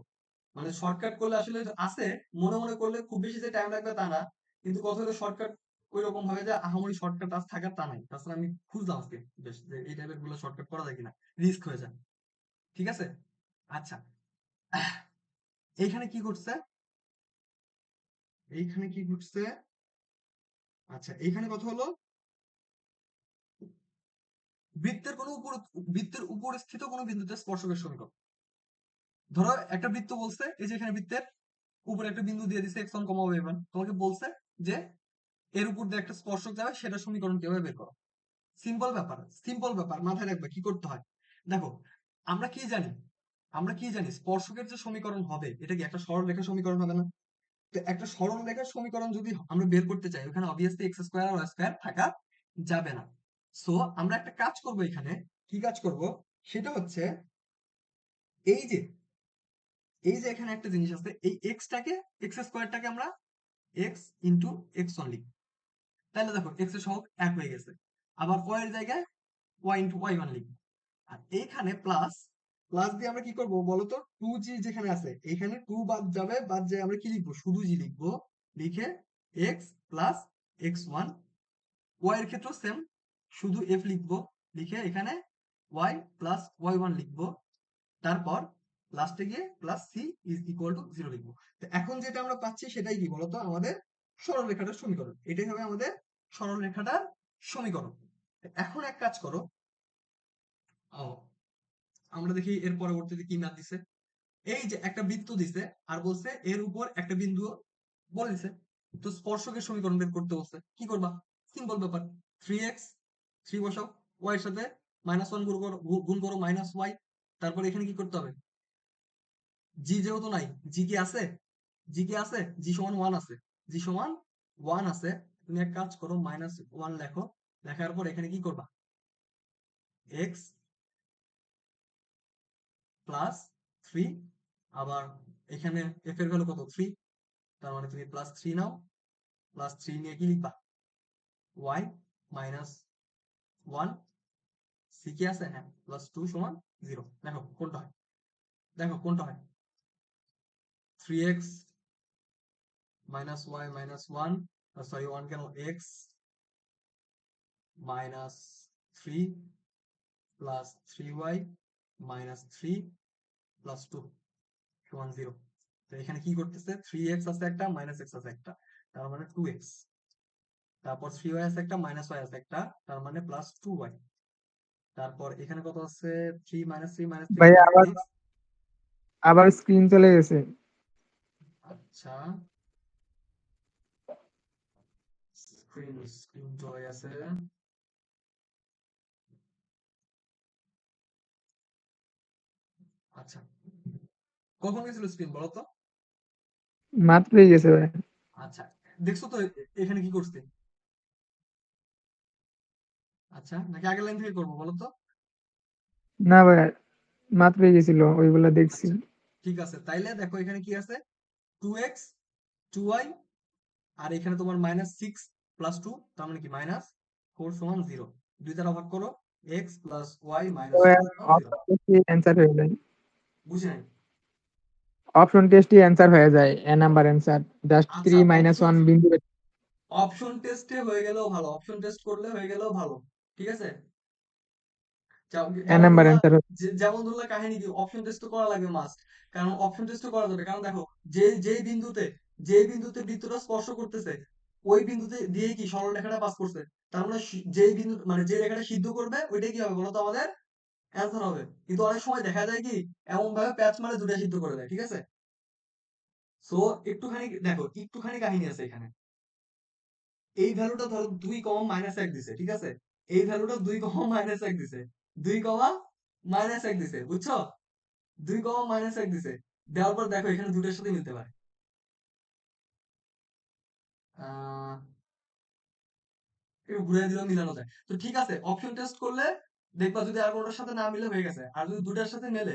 মানে শর্টকাট করলে আসলে আছে, মনে মনে করলে খুব বেশি যে টাইম লাগবে তা না। কিন্তু কথা হলো শর্টকাট ওই রকম ভাবে যে আহামরি শর্টকাট আজ থাকার তা নাই। তাছাড়া আমি খুঁজলাম আজকে বেশ যে এই টাইপের গুলো শর্টকাট করা যায় কিনা, রিস্ক হয়ে যায়। ঠিক আছে, আচ্ছা, এইখানে কি ঘটছে? এইখানে কি ঘটছে? আচ্ছা, এইখানে কথা হলো বৃত্তের কোনো উপর, বৃত্তের উপর স্থিত কোনো বিন্দুতে স্পর্শকের সমীকরণ। ধরো একটা বৃত্ত বলছে, এই যে এখানে বৃত্তের উপরে একটা বিন্দু দিয়ে দিছে x1, y1, তোমাকে বলছে যে এর উপর দিয়ে একটা স্পর্শক যাবে, সেটা সমীকরণ কিভাবে বের করো। সিম্পল ব্যাপার, সিম্পল ব্যাপার, মাথায় রাখবে কি করতে হয়। দেখো, আমরা কি জানি? আমরা কি জানি স্পর্শকের যে সমীকরণ হবে এটা কি একটা সরলরেখা সমীকরণ হবে না? তো একটা সরলরেখার সমীকরণ যদি আমরা বের করতে চাই ওখানে অবভিয়াসলি এক্স স্কোয়ার আর ওয়াই স্কোয়ার থাকা যাবে না। সো আমরা একটা কাজ করব এখানে, কি কাজ করব সেটা হচ্ছে এই যে এখানে একটা জিনিস আছে, এই এক্সটাকে এক্স স্কোয়ারটাকে আমরা এক্স ইন্টু এক্স ওয়ান লিখব। তাহলে দেখো এক্স এর সহগ এক হয়ে গেছে। আবার ওয়াই এর জায়গায় ওয়াই ইন্টু ওয়াই ওয়ান লিখব। আর এইখানে প্লাস প্লাস দিয়ে আমরা কি করব বলতো, টু জি যেখানে আছে এখানে টু বাদ যাবে, বাদ যায় আমরা কি লিখবো, শুধু জি লিখবো। লিখে X plus X one, Y এর ক্ষেত্রেও সেম, শুধু এফ লিখবো। লিখে এখানে ওয়াই প্লাস ওয়াই ওয়ান লিখবো। তারপর লাস্টে গিয়ে plus C is equal to zero লিখবো। তো এখন যেটা আমরা পাচ্ছি সেটাই কি বলতো, আমাদের সরলরেখাটার সমীকরণ। এটাই হবে আমাদের সরলরেখাটার সমীকরণ। এখন এক কাজ করো, ও, আমরা দেখি এর পরবর্তীতে কি ম্যাথ দিছে। এই যে একটা বৃত্ত দিছে আর বলছে এর উপর একটা বিন্দু বলে দিছে। তো স্পর্শকের সমীকরণ বের করতে বলছে, কি করবা? সিম্পল ব্যাপার, থ্রি এক্স, থ্রি বসাও, ওয়াই এর সাথে মাইনাস ওয়ান গুণ করো মাইনাস ওয়াই। তারপর এখানে কি করতে হবে, জি যেহেতু নাই, জি কি আছে? জি কি আছে? জি সমান ওয়ান আছে। জি সমান ওয়ান আছে। তুমি এক কাজ করো, মাইনাস ওয়ান লেখো। লেখার পর এখানে কি করবা, এক্স প্লাস থ্রি, আবার এখানে এফ এর ভ্যালু কত, থ্রি। তার মানে তুমি প্লাস থ্রি নাও। প্লাস থ্রি নিয়ে কি লিখবা, ওয়াই মাইনাস ওয়ান, সি কি আছে, হ্যাঁ, প্লাস টু সমান জিরো। দেখো কোনটা হয়, দেখো কোনটা হয়, three X minus Y minus one, sorry one কেন, X minus three plus three Y minus three plus two সমান জিরো। তো এখানে কি করতেছে, থ্রি এক্স আছে একটা, মাইনাস এক্স আছে একটা, তার মানে টু এক্স। তারপর থ্রি ওয়াই আছে একটা, মাইনাস ওয়াই আছে একটা, তার মানে প্লাস টু ওয়াই। তারপর এখানে কত আছে, থ্রি মাইনাস থ্রি ভাইয়া কত, আবার এক্স। আবার স্ক্রিন চলে গেছে। আচ্ছা, স্ক্রিন স্ক্রিন চলে গেছে। আচ্ছা, কখন গেছিল স্ক্রিন বলো তো? মাত্রই গেছে ভাইয়া। আচ্ছা, দেখছো তো এখানে কি করছে? আচ্ছা, নাকি আগের লাইন থেকে করবো বলো তো? না ভাইয়া, মাত্রই গেছিল ওইগুলা দেখছি। আচ্ছা, ঠিক আছে, তাইলে দেখো এখানে কি আছে, টু এক্স টু ওয়াই, আর এখানে তোমার মাইনাস সিক্স প্লাস টু, তার মানে কি মাইনাস ফোর সমান জিরো। দুই দ্বারা ভাগ করো, X plus Y minus two সমান জিরো। অপশন টেস্টে অ্যান্সার হয়ে যায়। বুঝি নাই। অপশন টেস্টে অ্যান্সার হয়ে যায়, এ নাম্বার অ্যান্সার। জাস্ট আচ্ছা, থ্রি মাইনাস অপশন ওয়ান বিন্দু। অপশন টেস্টে হয়ে গেলেও ভালো, অপশন টেস্ট করলে হয়ে গেলেও ভালো, ঠিক আছে। এ যেমন নাম্বার ধরলা, অ্যান্সার। যেমন ধরলা কাহিনী কি, অপশন টেস্ট করা লাগবে মাস্ট। কারণ অপশন টেস্ট করা যাবে, কারণ দেখো যে বিন্দুতে বৃত্তটা স্পর্শ করতেছে ওই বিন্দুতে দিয়ে কি সরল রেখাটা পাস করছে। তার মানে যেই বিন্দু মানে যে রেখাটা সিদ্ধ করবে ওইটাই কি হবে বলতো, আমাদের অ্যান্সার হবে। কিন্তু অনেক সময় দেখা যায় কি, এমন ভাবে প্যাচ মানে দুটা সিদ্ধ করে দেয়, ঠিক আছে। সো একটুখানি দেখো, একটুখানি কাহিনী আছে এখানে। এই ভ্যালুটা ধরো দুই কমা মাইনাস এক দিছে, ঠিক আছে। এই ভ্যালুটা দুই কমা মাইনাস এক দিছে, দুই কমা মাইনাস এক দিছে, বুঝছো? দুই কমা মাইনাস এক দিছে। দেওয়ার পর দেখো এখানে দুটোর সাথে মিলতে পারে। আহ একটু ঘুরে দিলেও মিলানো যায়, তো ঠিক আছে। অপশন টেস্ট করলে দেখবা যদি আর কোনোটার সাথে না মিলে হয়ে গেছে, আর যদি দুটার সাথে মেলে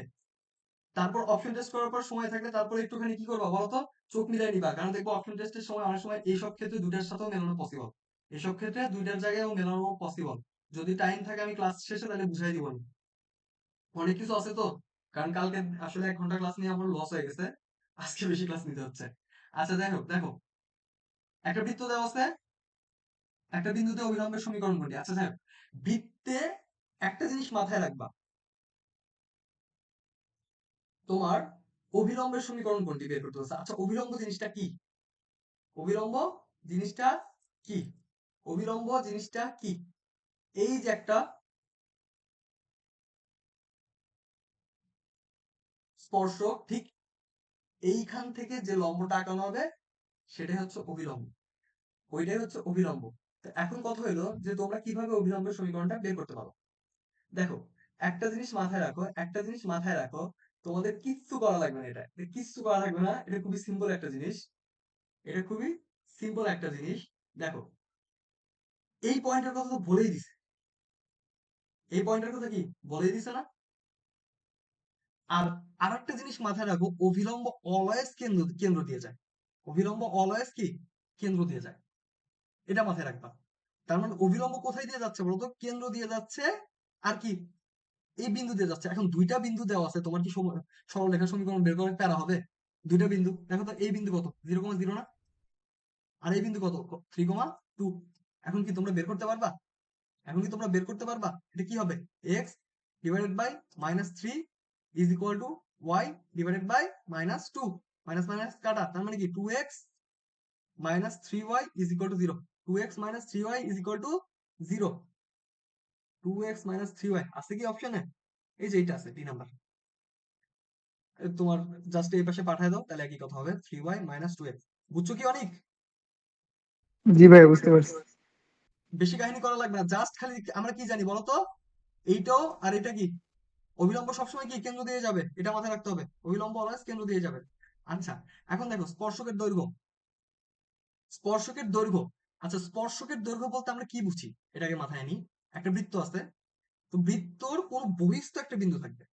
তারপর অপশন টেস্ট করার পর সময় থাকলে তারপর একটুখানি কি করবা বলতো, চোখ মিলাই নিবা। কারণ দেখবো অপশন টেস্টের সময় অনেক সময় এইসব ক্ষেত্রে দুটার সাথেও মেলানো পসিবল, এসব ক্ষেত্রে দুইটার জায়গায়ও মেলানো পসিবল। যদি টাইম থাকে আমি ক্লাস শেষে তাহলে বুঝাই দিব। অনেক কিছু আছে তো, কারণ কালকে আসলে 1 ঘন্টা ক্লাস নিয়ে আমার লস হয়ে গেছে, আজকে বেশি ক্লাস নিতে হচ্ছে। আচ্ছা যাই হোক, দেখো একটা বৃত্ত দেওয়া আছে, একটা বিন্দুতে অভিলম্বের সমীকরণ কোনটি। আচ্ছা যাই হোক, বৃত্তে একটা জিনিস মাথায় রাখবা, তোমার অভিলম্বের সমীকরণ কোনটি বের করতে হচ্ছে। আচ্ছা, অভিলম্ব জিনিসটা কি, অভিলম্ব জিনিসটা কি, অভিলম্ব জিনিসটা কি? এই যে একটা স্পর্শক, ঠিক এইখান থেকে যে লম্বটা আঁকানো হবে সেটাই হচ্ছে অভিলম্ব, ওইটাই হচ্ছে অভিলম্ব। তো এখন কথা হলো যে তোমরা কিভাবে অভিলম্বের সমীকরণটা বের করতে পারো। দেখো, একটা জিনিস মাথায় রাখো, একটা জিনিস মাথায় রাখো, তোমাদের কিচ্ছু করা লাগবে না, এটা কিচ্ছু করা লাগবে না, এটা খুবই সিম্পল একটা জিনিস, এটা খুবই সিম্পল একটা জিনিস। দেখো, এই পয়েন্টের কথা তো বলেই দিছে, এই পয়েন্টের কথা কি বলেই দিছে না? আর আরেকটা জিনিস মাথায় রাখো, অভিলম্ব অলওয়েজ কেন্দ্র কেন্দ্র দিয়ে যায়, অভিলম্ব অলওয়েজ কি কেন্দ্র দিয়ে যায়, এটা মাথায় রাখবা। তার মানে অভিলম্ব কোথায় দিয়ে যাচ্ছে বলতো? কেন্দ্র দিয়ে যাচ্ছে। আর কি এই বিন্দু দিয়ে যাচ্ছে। এখন দুইটা বিন্দু দেওয়া আছে, তোমার কি সরলরেখা সমীকরণ বের করার প্যারা হবে? দুইটা বিন্দু দেখো তো, এই বিন্দু কত? 0,0 না? আর এই বিন্দু কত? 3,2। এখন কি তোমরা বের করতে পারবা? এখন কি তোমরা বের করতে পারবা এটা কি হবে? x divided by -3 is equal to y divided by -2, minus minus কাটা, তার মানে কি 2x -3y is equal to 0। 2x -3y is equal to 0। 2x -3y আছে কি অপশনে? এই যে এইটা আছে, ডি নাম্বার। তোমার জাস্ট এই পাশে পাঠায় দাও, তাহলে একই কথা হবে, 3y - 2x। বুঝছো কি অনেক? জি ভাই, বুঝতে পারছি। বেশি কাহিনী করা লাগবে না, জাস্ট খালি আমরা কি জানি বলো তো? এইটাও আর এটা কি, অভিলম্ব সবসময় কি কেন্দ্র দিয়ে যাবে, এটা মাথায় রাখতে হবে, অভিলম্ব অলওয়েজ কেন্দ্র দিয়ে যাবে। আচ্ছা, এখন দেখো স্পর্শকের দৈর্ঘ্য, স্পর্শকের দৈর্ঘ্য। আচ্ছা, স্পর্শকের দৈর্ঘ্য বলতে আমরা কি বুঝি এটাকে মাথায় নিই। একটা বৃত্ত আছে, তো বৃত্তর কোন বহিস্থ একটা বিন্দু থাকবে।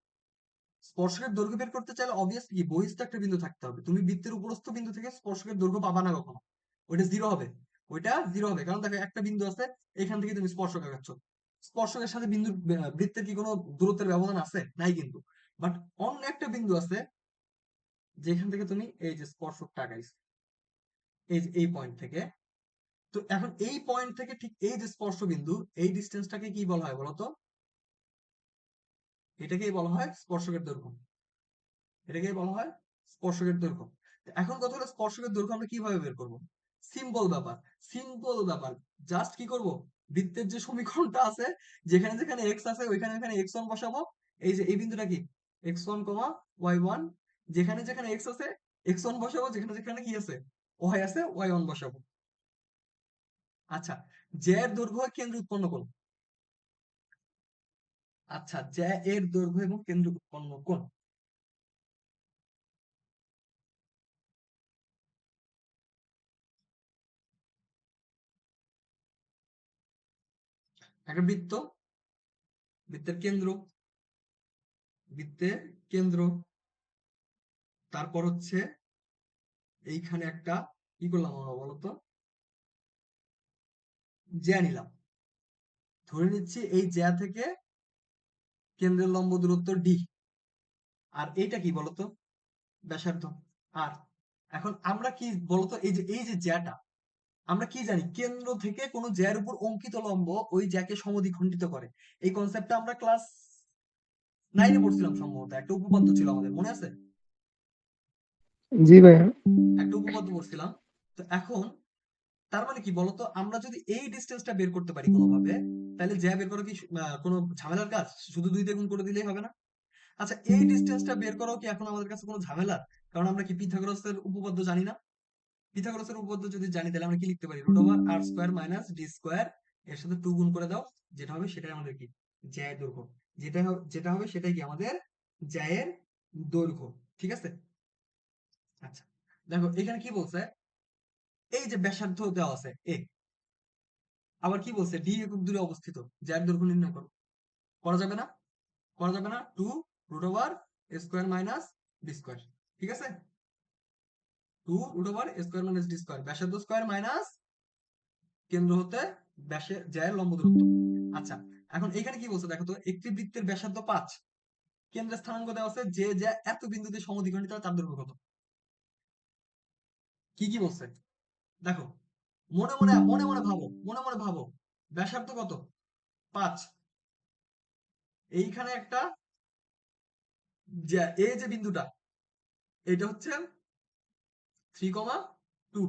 স্পর্শকের দৈর্ঘ্য বের করতে চাইলে অবভিয়াসলি কি বহিস্থ একটা বিন্দু থাকতে হবে। তুমি বৃত্তের উপরস্থ বিন্দু থেকে স্পর্শকের দৈর্ঘ্য পাবা না কখনো, ওইটা জিরো হবে, ওইটা জিরো হবে। কারণ দেখো একটা বিন্দু আছে, এখান থেকে তুমি স্পর্শক আঁকাচ্ছ, স্পর্শকের সাথে বিন্দুর বৃত্তের কি কোনো দূরত্বের ব্যবধান আছে? নাই কিন্তু। বাট অন্য একটা বিন্দু আছে যেখান থেকে তুমি এই যে স্পর্শকটা আঁকাইছো, এই যে এই পয়েন্ট থেকে। তো এখন এই পয়েন্ট থেকে ঠিক এই যে স্পর্শ বিন্দু, এই ডিস্টেন্সটাকে কি বলা হয় বলতো? এটাকেই বলা হয় স্পর্শকের দৈর্ঘ্য, এটাকেই বলা হয় স্পর্শকের দৈর্ঘ্য। তো এখন কথা হলো, স্পর্শকের দৈর্ঘ্য আমরা কিভাবে বের করব? সিম্পল ব্যাপার, সিম্পল ব্যাপার। জাস্ট কি করব, বৃত্তের যে সমীকরণটা আছে, যেখানে যেখানে এক্স আছে ওইখানে ওইখানে x1 বসাবো। এই যে এই বিন্দুটা কি, x1, y1, যেখানে যেখানে এক্স আছে x1 বসাবো, যেখানে যেখানে কি আছে y আছে y1 বসাবো। আচ্ছা, জ্যা এর দৈর্ঘ্য হয় কেন্দ্র উৎপন্ন কোণ। আচ্ছা, জ্যা এর দৈর্ঘ্য এবং কেন্দ্র উৎপন্ন কোণ। একটা বৃত্ত, বৃত্তের কেন্দ্র, বৃত্তের কেন্দ্র, তারপর হচ্ছে এইখানে একটা কি করলাম আমরা বলতো, জ্যা নিলাম। ধরে নিচ্ছি এই জ্যা থেকে কেন্দ্রের লম্ব দূরত্ব ডি। আর এইটা কি বলতো? ব্যাসার্ধ আর। এখন আমরা কি বলতো, এই যে জ্যাটা, আমরা কি জানি কেন্দ্র থেকে কোনো জ্যার উপর অঙ্কিত লম্ব ওই জ্যাকে সমদ্বিখণ্ডিত করে। এই কনসেপ্টটা আমরা ক্লাস 9-এ পড়ছিলাম সম্ভবত, একটা উপপাদ্য ছিল আমাদের, মনে আছে? জি ভাইয়া। একটা উপপাদ্য পড়ছিলাম। তো এখন তার মানে কি বলতো, আমরা যদি এই ডিস্টেন্সটা বের করতে পারি কোনোভাবে, তাহলে জ্যা বের করা কি কোনো ঝামেলার কাজ? শুধু 2 দিয়ে গুণ করে দিলেই হবে না? আচ্ছা, এই ডিস্টেন্সটা বের করাও কি এখন আমাদের কাছে কোনো ঝামেলা? কারণ আমরা কি পিথাগোরাসের উপপাদ্য জানি না? পিথাগোরাসের উপপাদ্য যদি জানি, তাহলে আমরা কি লিখতে পারি? √r² - d² এর সাথে 2 গুণ করে দাও, যেটা হবে সেটাই আমাদের কি জ্যা এর দৈর্ঘ্য। যেটা হবে সেটাই কি আমাদের জ্যা এর দৈর্ঘ্য। ঠিক আছে? আচ্ছা, দেখো এখানে কি বলছে, এই যে ব্যাসার্ধ দেওয়া আছে এ, আবার কি বলছে ডি একক দূরে অবস্থিত, জ্যা এর দৈর্ঘ্য নির্ণয় করো। করা যাবে না? করা যাবে না? 2√r² - d²। ঠিক আছে? 2√r² - d², ব্যাসার্ধ স্কয়ার মাইনাস কেন্দ্র হতে ব্যাসে জ্যা এর লম্ব দূরত্ব। আচ্ছা, এখন এখানে কি বলছে দেখো তো, একটি বৃত্তের ব্যাসার্ধ 5, কেন্দ্রের স্থানাঙ্ক দেওয়া আছে যে জ্যা এত বিন্দুতে সমদ্বিখণ্ডিত হয় তার দৈর্ঘ্য কত। কি কি বলছে দেখো, মনে মনে মনে মনে ভাবো, মনে মনে ভাবো। ব্যাসার্ধ কত? 5। এইখানে একটা জ্যা, এই যে বিন্দুটা, এটা হচ্ছে 3,2।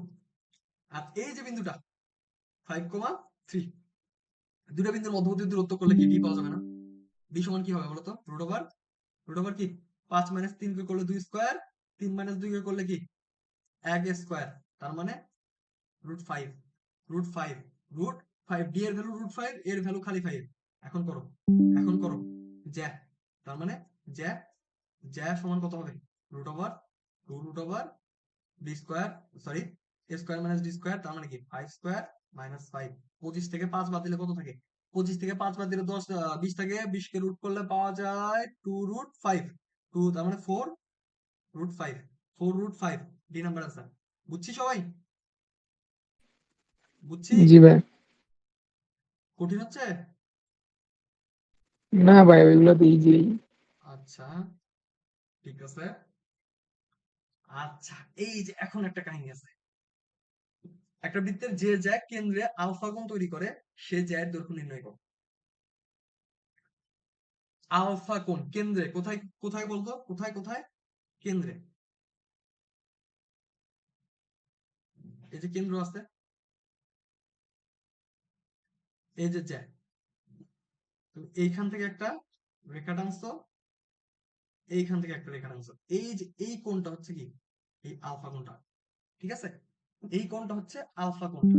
আর এই যে বিন্দুটা 5,3। দুটো বিন্দুর মধ্যবর্তী দূরত্ব করলে কি ডি পাওয়া যাবে না? ডি সমান কি হবে বলতো? √r কি 5 - 3 কে করলে 2², 3 - 2 কে করলে কি 1² তার মানে √5। √5, √5, ডি এর ভ্যালু √5, এর ভ্যালু খালি 5। এখন করো, এখন করো জ্যা, তার মানে জ্যা জ্যা সমান কত হবে? Root over 2 root over D square, sorry A square minus D square, তার মানে কি 5 স্কয়ার মাইনাস 5। 25 থেকে 5 বাদ দিলে কত থাকে? 25 থেকে 5 বাদ দিলে 10, 20 থেকে 20 কে রুট করলে পাওয়া যায় 2 রুট 5। 2 তার মানে 4 root 5। 4 root 5 D number answer. বুঝছি সবাই? বুঝছি? জি ভাই। কঠিন হচ্ছে? না ভাই, ওইগুলো তো ইজি। আচ্ছা, ঠিক আছে। আচ্ছা, এই যে এখন একটা কাহিনী আছে। একটা বৃত্তের যে জ্যা কেন্দ্রে আলফা কোণ তৈরি করে সে জ্যায়ের দৈর্ঘ্য নির্ণয় করো। আলফা কোণ কেন্দ্রে কোথায় কোথায় বলতো? কোথায় কোথায়? কেন্দ্রে। এই যে কেন্দ্র আছে, এই যে জ্যা, তুমি এইখান থেকে একটা রেখা টানছো, এইখান থেকে একটা রেখা টানছো, এই যে এই কোণটা হচ্ছে কি? এই আলফা কোণটা। ঠিক আছে? এই কোণটা হচ্ছে আলফা কোণটা।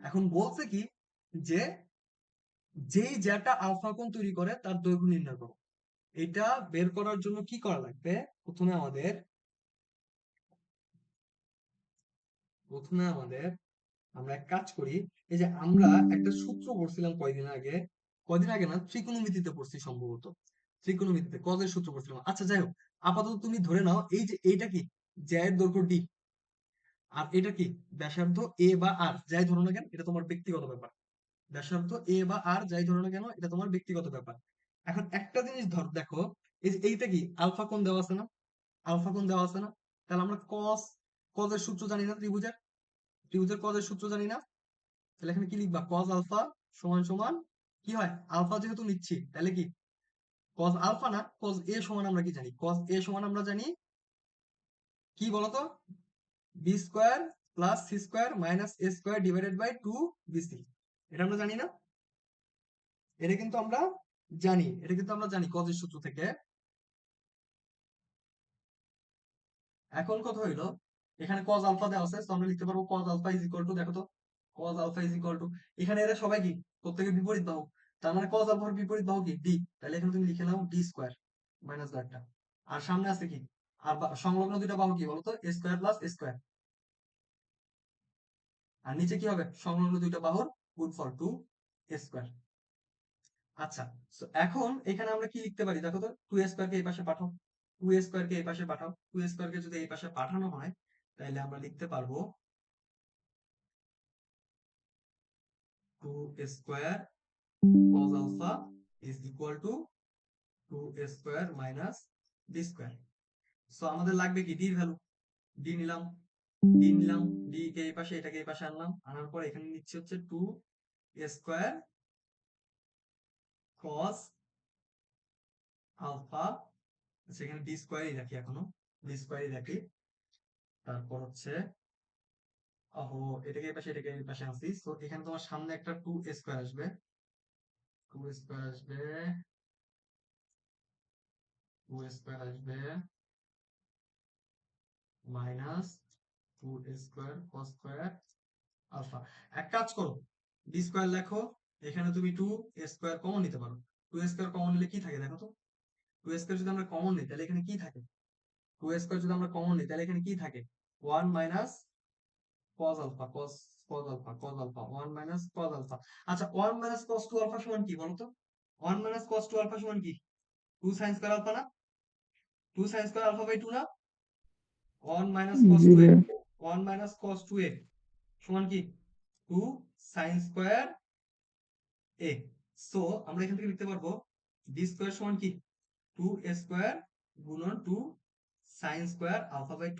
এখন বলছে কি যে যেই জ্যাটা আলফা কোণ তৈরি করে তার দৈর্ঘ্য নির্ণয় করো। এটা বের করার জন্য কি করা লাগবে? প্রথমে আমাদের প্রথমে আমাদের আমরা এক কাজ করি। এই যে আমরা একটা সূত্র পড়ছিলাম কয়দিন আগে না, ত্রিকোণমিতিতে পড়ছি সম্ভবত। ত্রিকোণমিতিতে কজের সূত্র পড়ছিলাম। আচ্ছা যাই হোক, আপাতত তুমি ধরে নাও এই যে এইটা কি, জ্যায়ের দৈর্ঘ্য ডি, আর এটা কি ব্যাসার্ধ এ বা আর, যাই ধরো না কেন এটা তোমার ব্যক্তিগত ব্যাপার। ব্যাসার্ধ এ বা আর যাই ধরো না কেন এটা তোমার ব্যক্তিগত ব্যাপার। এখন একটা জিনিস দেখো, এই যে এইটা কি আলফা কোণ দেওয়া আছে না? আলফা কোণ দেওয়া আছে না? তাহলে আমরা কজের সূত্র জানি না? ত্রিভুজের কজের সূত্র জানি না? তাহলে এখানে কি লিখবা? কজ আলফা সমান সমান কি হয়? আলফা যেহেতু নিচ্ছি তাহলে কি কজ আলফা না, কজ এ সমান আমরা কি জানি? কজ এ সমান আমরা জানি কি বলতো? B square plus C square minus A square divided by 2 BC. এটা আমরা জানি না? এটা কিন্তু আমরা জানি কজের সূত্র থেকে। এখন কথা হইলো, এখানে cos আলফা দেওয়া আছে, তো আমরা লিখতে পারবো cos alpha is equal to, দেখো তো, cos alpha is equal to, এখানে এরা সবাই কি প্রত্যেকের বিপরীত বাহু, তার মানে cos আলফার বিপরীত বাহু কি ডি, তাহলে এখানে তুমি লিখে নাও ডি স্কোয়ার মাইনাস একটা। আর সামনে আছে কি, আর সংলগ্ন দুইটা বাহু কি বলতো? এ স্কোয়ার প্লাস এ স্কোয়ার। আর নিচে কি হবে? সংলগ্ন দুইটা বাহুর গুণফল 2 স্কোয়ার। আচ্ছা, so এখন এখানে আমরা কি লিখতে পারি দেখো তো? 2 স্কোয়ারকে এই পাশে পাঠাও, 2 স্কোয়ারকে এই পাশে পাঠাও, 2 স্কোয়ারকে যদি এই পাশে পাঠানো হয় তাহলে আমরা লিখতে পারবো 2 square cos alpha is equal to 2 square minus D square. So আমাদের লাগবে কি ডি এর ভ্যালু। ডি নিলাম, ডি কে এই পাশে, এটাকে এই পাশে আনলাম, আনার পর এখানে নিচ্ছি হচ্ছে 2 স্কোয়ার cos আলফা, সেখানে ডি স্কোয়ারই রাখি, এখনো ডি স্কোয়ারই রাখি। তারপর হচ্ছে ওহো, এটাকে এই পাশে আনছি, সো এখানে তোমার সামনে একটা 2 স্কোয়ার আসবে, 2 স্কোয়ার আসবে, 2 স্কোয়ার আসবে minus 2 square cos square alpha. এক কাজ করো, ডি স্কোয়ার লেখো, এখানে তুমি 2 স্কোয়ার কমন নিতে পারো। 2 স্কোয়ার কমন নিলে কি থাকে দেখো তো? 2 স্কোয়ার যদি আমরা কমন নিই তাহলে এখানে কি থাকে? 2 স্কোয়ার যদি আমরা কমন নিই তাহলে এখানে কি থাকে? 1 minus cos alpha, cos alpha 1 minus cos alpha. আচ্ছা, 1 মাইনাস কজ 2 আলফা সমান কি বলতো? 1 মাইনাস কজ 2 আলফা সমান কি? 2 সাইন স্কোয়ার আলফা না? 2 সাইন স্কোয়ার আলফা বাই 2 না? 1 মাইনাস কজ জি টু এ, ভাই। 1 মাইনাস কজ 2 এ সমান কি? 2 সাইন স্কোয়ার এ। সো আমরা এখান থেকে লিখতে পারবো ডি স্কোয়ার সমান কি? 2 স্কোয়ার গুণন 2 sine square alpha by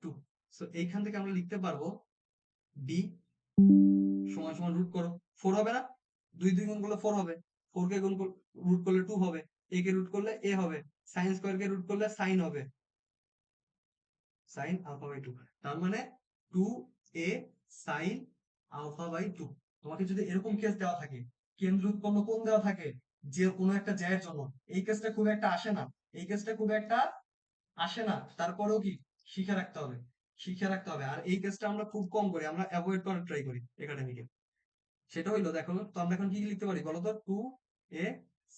2। So এইখান থেকে আমরা লিখতে পারবো ডি সমান সমান রুট করো 4 হবে না? 2 গুণ করলে 4 হবে, 4 কে রুট করলে 2 হবে, এ কে রুট করলে এ হবে, সাইন স্কোয়ার কে রুট করলে সাইন হবে, সাইন আলফা বাই 2। তার মানে 2 সাইন আলফা বাই 2। তোমাকে যদি এরকম কেস দেওয়া থাকে, কেন্দ্র উৎপন্ন কোণ দেওয়া থাকে যে কোনো একটা জ্যায়ের জন্য, এই কেসটা খুব একটা আসে না, তারপরেও কি শিখে রাখতে হবে। আর এই কেসটা আমরা খুব কম করি, আমরা অ্যাভয়েড করার ট্রাই করি একাডেমিকে। সেটা হইলো দেখো তো, আমরা এখন কি লিখতে পারি বলো তো? 2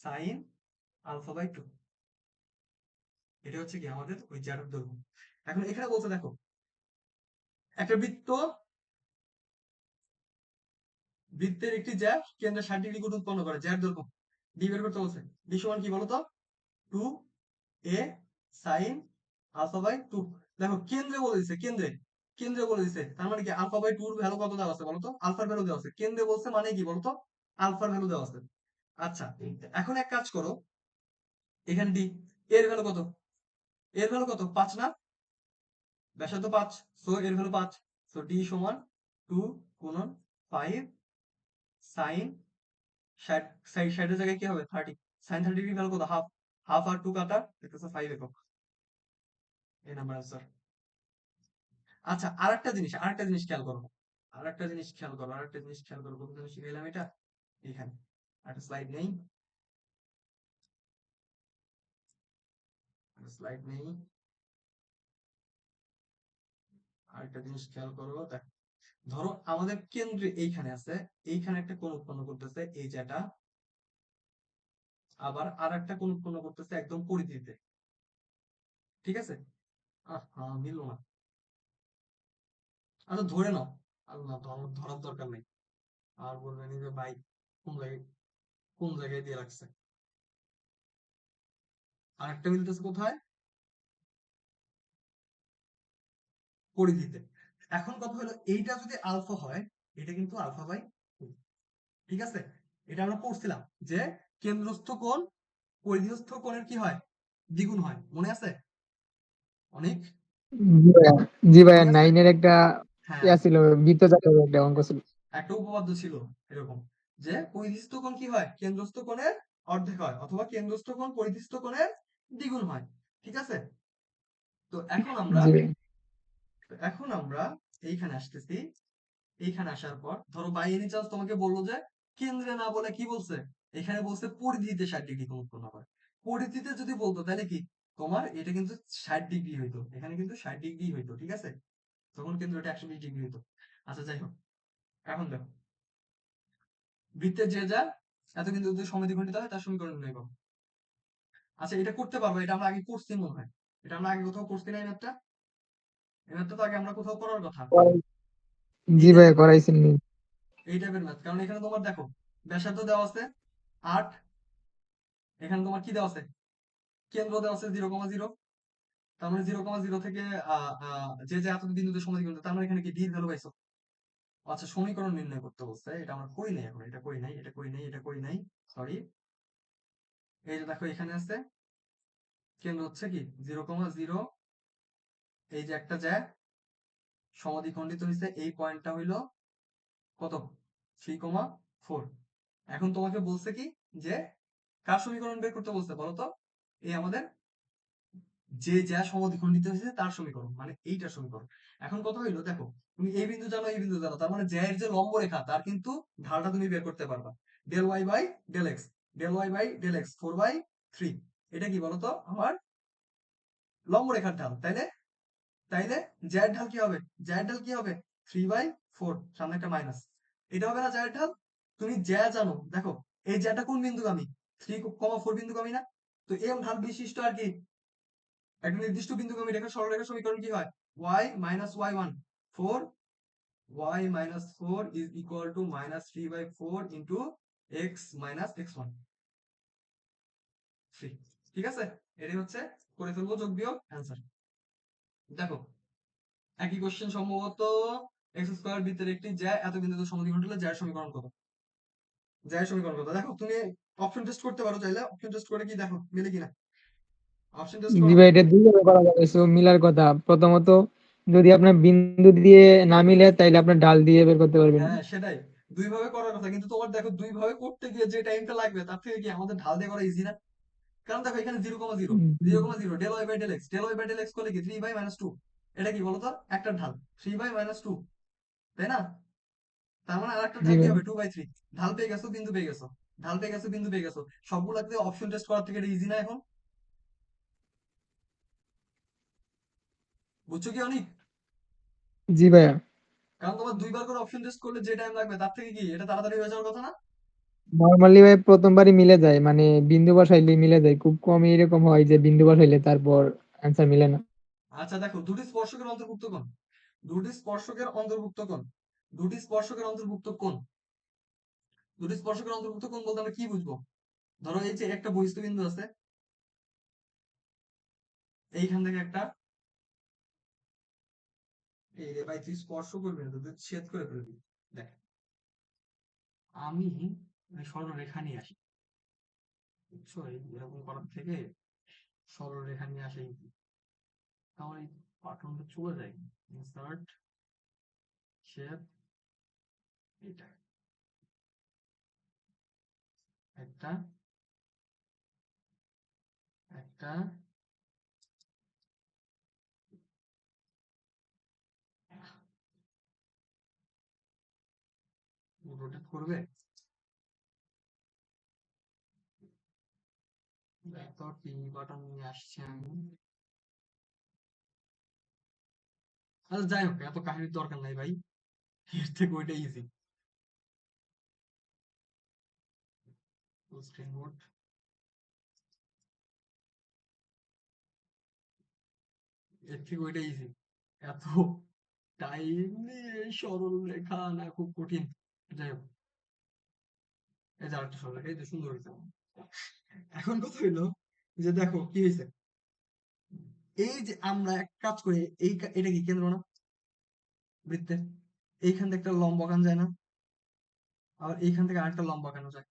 সাইন আলফা বাই 2। এটা হচ্ছে কি আমাদের ওই জ্যাটার দৈর্ঘ্য। এখন এখানে বলছে দেখো একটা বৃত্তের একটি জ্যা কেন্দ্রে 60 ডিগ্রি কোণ উৎপন্ন করে, জ্যার দৈর্ঘ্য ডি বের করতে বলছে। ডি সমান কি বলতো? 2a sin alpha by 2। দেখো কেন্দ্রে বলে দিছে, কেন্দ্রে বলে দিছে, তার মানে কি আলফা বাই 2 এর ভ্যালু কত দেওয়া আছে বলতো? আলফার ভ্যালু দেওয়া আছে। কেন্দ্রে বলছে মানে কি বলতো? আলফার ভ্যালু দেওয়া আছে। আচ্ছা, এখন এক কাজ করো, এখানে ডি এর ভ্যালু কত? এর ভ্যালু কত? 5 না? ব্যাসার্ধ 5, সো এর ভ্যালু 5। সো ডি সমান 2 গুণন 5 সাইন 60, 60 এর জায়গায় কি হবে? 30। সাইন 30 ডিগ্রি ভ্যালু কত? হাফ। হাফ আর 2 কাটা দেখতেছো 5 একক। এই নাম্বার আনসার। আচ্ছা, আরেকটা জিনিস খেয়াল করো। কোথায় শিখাইলাম এটা? এখানে একটা স্লাইড নেই। আরেকটা জিনিস খেয়াল করো, দেখো ধরো আমাদের কেন্দ্রে এইখানে আছে, এইখানে একটা কোণ উৎপন্ন করতেছে এই যেটা, আবার আর একটা কোণ উৎপন্ন করতেছে একদম পরিধিতে। ঠিক আছে? মিললো না। আচ্ছা ধরে নাও। আল্লাহ, ধরার দরকার নেই। আর বলবেন যে ভাই কোন জায়গায় দিয়ে রাখছে। আর একটা মিলতেছে কোথায়? পরিধিতে। এখন কথা হলো এইটা যদি আলফা হয়, এটা কিন্তু আলফা বাই 2। ঠিক আছে? এটা আমরা পড়ছিলাম যে কেন্দ্রস্থ কোণ পরিধিস্থ কোণের কি হয়? দ্বিগুণ হয়। মনে আছে? অনেক জি ভাইয়া, জি ভাইয়া, মনে আছে? 9 এর একটা হ্যাঁ, ইয়া ছিল, বৃত্তচাপের একটা অঙ্ক ছিল। একটা উপপাদ্য ছিল এরকম, যে পরিধিস্থ কোণ কি হয়? কেন্দ্রস্থ কোণের অর্ধেক হয়, অথবা কেন্দ্রস্থ কোণ পরিধিস্থ কোণের দ্বিগুণ হয়। ঠিক আছে? তো জি ভাইয়া। এখন আমরা এইখানে আসতেছি। এইখানে আসার পর ধরো বাই এনি চান্স তোমাকে বললো যে কেন্দ্রে না বলে কি বলছে? এখানে বলছে পরিধিতে 60 ডিগ্রি কোণ উৎপন্ন করে। পরিধিতে যদি বলতো তাহলে কি তোমার এটা কিন্তু 60 ডিগ্রি হইতো, এখানে কিন্তু 60 ডিগ্রি হইতো। ঠিক আছে? তখন কিন্তু এটা 120 ডিগ্রি হইতো। আচ্ছা যাই হোক, এখন দেখো বৃত্তের যে যা এত কিন্তু যদি সমদ্বিখণ্ডিত হয় তার সমীকরণ নির্ণয় করো। আচ্ছা এটা করতে পারবো, এটা আমরা আগে করছি মনে হয়। এটা আমরা আগে কোথাও করছি না, এই ম্যাথটা? এই ম্যাথটা তো আগে আমরা কোথাও করার কথা। এই জি ভাইয়া, টাইপের ম্যাথ, করাইছেন নি। কারণ এখানে তোমার দেখো ব্যাসার্ধ দেওয়া আছে 8, এখানে তোমার কি দেওয়া আছে? কেন্দ্র দেওয়া আছে 0,0। তার মানে 0,0 থেকে যে এত বিন্দুতে সমদ্বিখণ্ডিত, তার মানে এখানে কি ডি এর ভ্যালু পাইছো? আচ্ছা, সমীকরণ নির্ণয় করতে বলছে, এটা আমরা করি নাই এখন, এটা করি নাই, সরি। এই যে দেখো এখানে আছে কেন্দ্র হচ্ছে কি 0,0, এই যে একটা জ্যা সমদ্বিখণ্ডিত হয়েছে, এই পয়েন্টটা হইলো কত? 3,4। এখন তোমাকে বলছে কি যে কার সমীকরণ বের করতে বলছে বলো তো? এই আমাদের যে যা সমদ্বিখণ্ডিত হয়েছে তার সমীকরণ, মানে এইটার সমীকরণ। এখন কথা হইলো দেখো, তুমি এই বিন্দু জানো, এই বিন্দু জানো, তার মানে জ্যা এর যে লম্ব রেখা তার কিন্তু ঢালটা তুমি বের করতে পারবা। Del y by del x, del y by del x 4/3। এটা কি বলতো? আমার লম্ব রেখার ঢাল, তাইলে তাইলে জ্যার ঢাল কি হবে? জ্যার ঢাল কি হবে? 3/4, সামনে একটা মাইনাস। এটা হবে না জ্যার ঢাল? তুমি জ্যা জানো, দেখো এই জ্যাটা কোন বিন্দুগামী? 3,4 বিন্দুগামী না? তো এম ঢাল বিশিষ্ট আর কি একটা নির্দিষ্ট বিন্দুগামী রেখা সরলরেখার সমীকরণ কি হয়? y minus y1 4, y minus 4 is equal two minus 3/4 into x minus x1 3। ঠিক আছে? এটাই হচ্ছে, করে ফেলবো যোগ বিয়োগ অ্যান্সার। দেখো একই কোশ্চেন সম্ভবত, এক্স স্কোয়ার বৃত্তের একটি জ্যা এত বিন্দুতে সমদ্বিখণ্ড হলে জ্যার সমীকরণ কত? জ্যার সমীকরণ কত? দেখো তুমি অপশন টেস্ট করতে পারো চাইলে, অপশন টেস্ট করে কি দেখো মিলে কিনা। অপশন টেস্ট জি করো। ভাই, এটা দুইভাবে করা যাবে। সো মিলার কথা, প্রথমত যদি আপনার বিন্দু দিয়ে না মিলে তাইলে আপনার ডাল দিয়ে বের করতে পারবেন। হ্যাঁ সেটাই, দুই ভাবে করার কথা, কিন্তু তোমার দেখো দুই ভাবে করতে গিয়ে যে টাইমটা লাগবে তার থেকে কি আমাদের ঢাল দিয়ে করা ইজি না? কারণ দেখো এখানে 0,0, জি 0,0 del y by del x, del y by del x করলে কি 3/-2। এটা কি বলতো? একটা ঢাল 3/-2, তাই না? তার মানে আরেকটা জি ঢাল কি ভাই, হবে? 2/3। ঢাল পেয়ে গেছো, বিন্দু পেয়ে গেছো, ঢাল পেয়ে গেছো, বিন্দু পেয়ে গেছো। সবগুলাতে অপশন টেস্ট করার থেকে এটা ইজি না এখন? বুঝছো কি অনেক? জি ভাইয়া। কারণ তোমার দুইবার করে অপশন টেস্ট করলে যে টাইম লাগবে তার থেকে কি এটা তাড়াতাড়ি হয়ে যাওয়ার কথা না? নরমালি ভাই প্রথমবারই মিলে যায়, মানে বিন্দু বসাইলে মিলে যায়, খুব কমই এরকম হয় যে বিন্দু বসাইলে তারপর অ্যান্সার মিলে না। আচ্ছা দেখো, দুটি স্পর্শকের অন্তর্ভুক্ত কোণ, দুটি স্পর্শকের অন্তর্ভুক্ত কোণ, দুটি স্পর্শকের অন্তর্ভুক্ত কোণ, দুটি স্পর্শকের অন্তর্ভুক্ত কোণ বলতে আমরা কি বুঝবো? ধরো এই যে একটা বহিস্থ বিন্দু আছে, এইখান থেকে একটা, এই রে ভাই তুই স্পর্শ করবি না তো, তুই ছেদ করে ফেলবি। দেখ, আমি সরলরেখা নিয়ে আসি, বুঝছো? এই এরকম করার থেকে সরলরেখা নিয়ে আসে, তাহলে এই পাঠনটা চলে যায়। ইনসার্ট শেপ, এটা একটা, একটা, রোটেট করবে। তো কি বাটন নিয়ে আসছি আমি। আচ্ছা যাই হোক, এত কাহিনীর দরকার নাই ভাই, এর থেকে ওইটা ইজি। ফুল স্ক্রিন মোড, এর থেকে ওইটা ইজি। এত টাইম নিয়ে সরল রেখা না, খুব কঠিন। যাই হোক, এই যে আরেকটা সরল রেখা, এই যে সুন্দর হয়েছে। এখন কথা হইলো যে দেখো কি হয়েছে, এই যে আমরা এক কাজ করি, এটা কি কেন্দ্র না বৃত্তের? এইখান থেকে একটা লম্ব আঁকানো যায় না? আবার এইখান থেকে আরেকটা লম্ব আঁকানো যায়।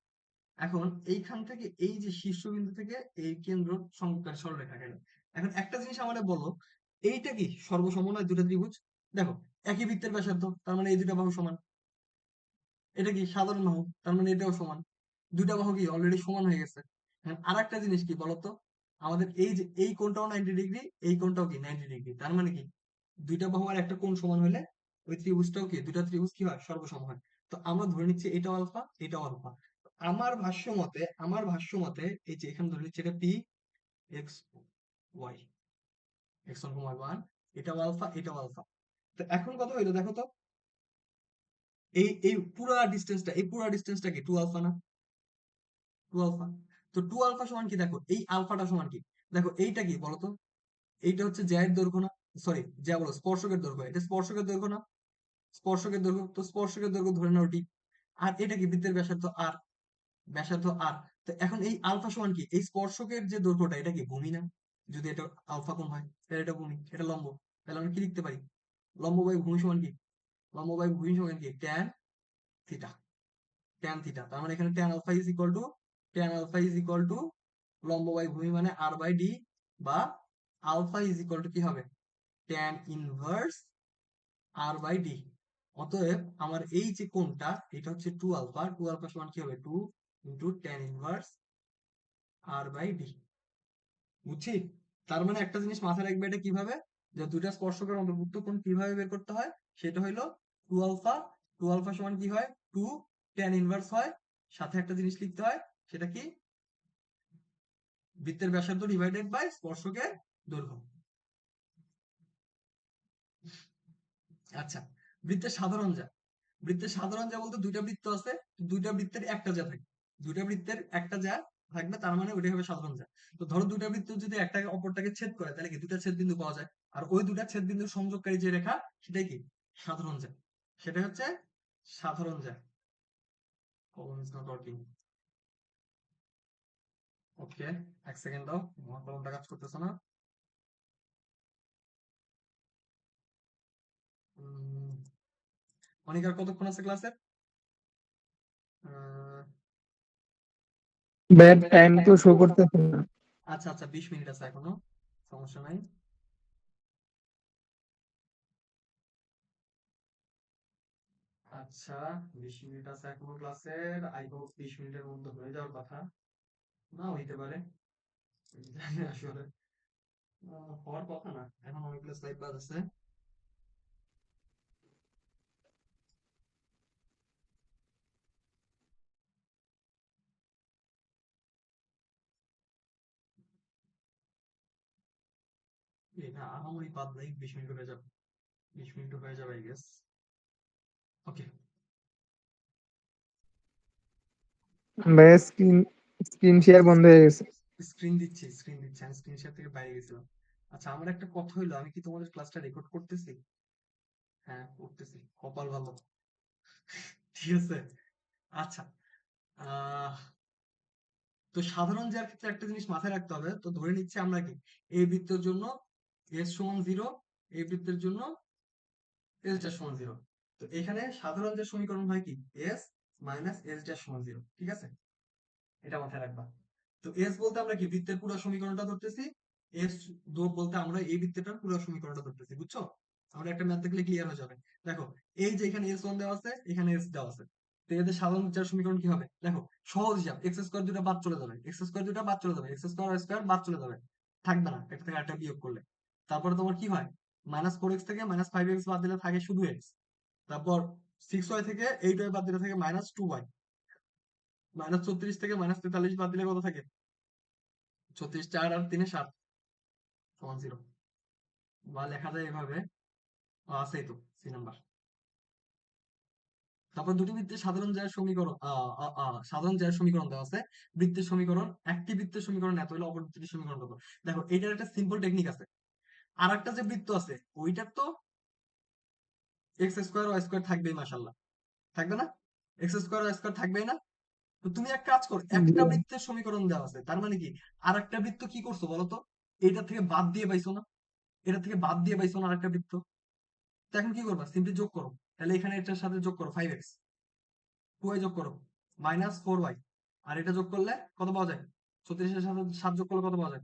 এখন এইখান থেকে এই যে শীর্ষবিন্দু থেকে এই কেন্দ্র সংযোগকারী সরলরেখা গেল। এখন একটা জিনিস আমাদের বলো, এইটা কি সর্বসম নয় দুটো ত্রিভুজ? দেখো, একই বৃত্তের ব্যাসার্ধ, তার মানে এই দুটা বাহু সমান। এটা কি সাধারণ বাহু, তার মানে এটাও সমান। দুটা বাহু কি অলরেডি সমান হয়ে গেছে। এখন আর একটা জিনিস কি বলতো, আমাদের এই যে এই কোণটাও 90 ডিগ্রি, এই কোণটাও কি 90 ডিগ্রি, তার মানে কি দুইটা বাহু আর একটা কোণ সমান হলে ওই ত্রিভুজটাও কি, দুটা ত্রিভুজ কি হয়, সর্বসম হয়। তো আমরা ধরে নিচ্ছি এটাও আলফা, এটাও আলফা। আমার ভাষ্য মতে এই যে এখানে ধরে নিচ্ছি এটা P x y, x y one, এটাও আলফা, এটাও আলফা। তো এখন কথা হইলো দেখো তো, এই এই পুরা ডিস্টেন্সটা কি টু আলফা না? Two alpha. তো টু আলফা সমান কি, দেখো এই আলফাটা সমান কি, দেখো এইটা কি বলতো, এইটা হচ্ছে জ্যায়ের দৈর্ঘ্য না, সরি জ্যা বলো স্পর্শকের দৈর্ঘ্য, এটা স্পর্শকের দৈর্ঘ্য না? স্পর্শকের দৈর্ঘ্য, তো স্পর্শকের দৈর্ঘ্য ধরে নাও ডি। আর এটা কি বৃত্তের ব্যাসার্ধ আর, ব্যাসার্ধ আর। তো এখন এই আলফা সমান কি, এই স্পর্শকের যে দৈর্ঘ্যটা এটা কি ভূমি না? যদি এটা আলফা কোণ হয় তাহলে এটা ভূমি, এটা লম্ব। তাহলে আমরা কি লিখতে পারি, লম্ব বাই ভূমি সমান কি, লম্ব বাই ভূমি সমান কি, ট্যান থিটা। ট্যান থিটা, তার মানে এখানে tan alpha is equal to লম্ব বাই ভূমি মানে আর বাই ডি, বা আলফা ইজ ইকুয়াল টু কি হবে, tan inverse R by D. অতএব আমার এই যে কোণটা, এটা হচ্ছে টু আলফা, টু আলফা সমান কি হবে, two into tan inverse R by D. বুঝছি? তার মানে একটা জিনিস মাথায় রাখবে, এটা কিভাবে, যে দুইটা স্পর্শকের অন্তর্ভুক্ত কোণ কিভাবে বের করতে হয়, সেটা হইলো টু আলফা, টু আলফা সমান কি হয়, টু ট্যান ইনভার্স হয়, সাথে একটা জিনিস লিখতে হয়, সেটা কি, বৃত্তের ব্যাসার্ধ ডিভাইডেড বাই স্পর্শকের দৈর্ঘ্য। আচ্ছা, বৃত্তের সাধারণ যা, বৃত্তের সাধারণ যা বলতে দুইটা বৃত্ত আছে, দুইটা বৃত্তের একটা যা থাকে, দুইটা বৃত্তের একটা যা থাকবে, তার মানে ওইটাই হবে সাধারণ যা। তো ধরো দুইটা বৃত্ত যদি একটা অপরটাকে ছেদ করে, তাহলে কি দুটা ছেদ বিন্দু পাওয়া যায়, আর ওই দুটা ছেদ বিন্দু সংযোগকারী যে রেখা, সেটাই কি সাধারণ যা, সেটা হচ্ছে সাধারণ যা। কলম ইজ নট ওয়ার্কিং। ওকে, এক সেকেন্ড দাও, আমার কলমটা কাজ করতেছে না। উম, অনিকার কতক্ষণ আছে ক্লাসে? ব্যাড টাইম তো শো করতেছে না। আচ্ছা আচ্ছা, 20 মিনিট আছে এখনো, সমস্যা নাই। আচ্ছা, 20 মিনিট আছে এখনো ক্লাসের, আই হোপ 20 মিনিটের মধ্যে হয়ে যাওয়ার কথা, না হইতে পারে, জানি না আসলে। হওয়ার কথা না, এখন অনেকগুলো স্লাইড বাদ আছে। এই না আহামরি বাদ নাই, 20 মিনিট হয়ে যাবে, 20 মিনিট হয়ে যাবে আই গেস। ওকে, ভাইয়া স্ক্রিন স্ক্রিন শেয়ার বন্ধ হয়ে গেছে। স্ক্রিন দিচ্ছি, স্ক্রিন দিচ্ছি। আমি স্ক্রিন শেয়ার থেকে বাইরে গেছিলাম। আচ্ছা, আমার একটা কথা হইলো, আমি কি তোমাদের ক্লাসটা রেকর্ড করতেছি? হ্যাঁ, করতেছি। কপাল ভালো। ঠিক আছে? আচ্ছা। আহ তো সাধারণ জ্যার ক্ষেত্রে একটা জিনিস মাথায় রাখতে হবে। তো ধরে নিচ্ছি আমরা কি এই বৃত্তের জন্য s সমান 0, এই বৃত্তের জন্য s ড্যাশ সমান 0। তো এখানে সাধারণ জ্যার সমীকরণ হয় কি s মাইনাস s ড্যাশ সমান 0। ঠিক আছে? এটা মাথায় রাখবা। তো এস বলতে আমরা কি বৃত্তের পুরো সমীকরণটা ধরতেছি, এস দো বলতে আমরা এই বৃত্তটার পুরো সমীকরণটা ধরতেছি। বুঝছো? আমরা একটা ম্যাথ দেখলে ক্লিয়ার হয়ে যাবে। দেখো, এই যে এখানে এস ওয়ান দেওয়া আছে, এখানে এস দেওয়া আছে। তো এদের সাধারণ চার সমীকরণ কি হবে? দেখো, সহজ হিসাব, এক্স স্কোয়ার দুটা বাদ চলে যাবে, এক্স স্কোয়ার দুটা বাদ চলে যাবে, এক্স স্কোয়ার ওয়াই স্কোয়ার বাদ চলে যাবে, থাকবে না একটা থেকে আরেকটা বিয়োগ করলে। তারপরে তোমার কি হয়, মাইনাস ফোর এক্স থেকে মাইনাস ফাইভ এক্স বাদ দিলে থাকে শুধু এক্স। তারপর সিক্স ওয়াই থেকে এইট ওয়াই বাদ দিলে থাকে মাইনাস টু ওয়াই। মাইনাস 34 থেকে মাইনাস 43 বাদ দিলে কত থাকে? 36, 4 আর 3 7 সমান 0। বা লেখা যায় এভাবে, সেই তো সি নাম্বার। তারপর দুটি বৃত্তের সাধারণ জ্যায়ের সমীকরণ, সাধারণ জ্যায়ের সমীকরণ দেওয়া আছে। বৃত্তের সমীকরণ, একটি বৃত্তের সমীকরণ এত হলে অপর বৃত্তের সমীকরণ কত। দেখো, এটার একটা সিম্পল টেকনিক আছে। আর একটা যে বৃত্ত আছে ওইটার তো এক্স স্কোয়ার ওয়াই স্কোয়ার থাকবেই, মাশাল্লাহ। থাকবে না? এক্স স্কোয়ার ওয়াই স্কোয়ার থাকবেই না? তো তুমি এক কাজ করো, জি একটা বৃত্তের সমীকরণ দেওয়া আছে, তার মানে কি আর একটা বৃত্ত কি করছো বলো তো? এটা থেকে বাদ দিয়ে পাইছো না? এটা থেকে বাদ দিয়ে পাইছো না আরেকটা বৃত্ত? তো এখন কি করবা, সিম্পলি যোগ করো। তাহলে এখানে এটার সাথে যোগ করো 5x, 2y যোগ করো মাইনাস 4y, আর এটা যোগ করলে কত পাওয়া যায়? 36-এর সাথে 7 যোগ করলে কত পাওয়া যায়?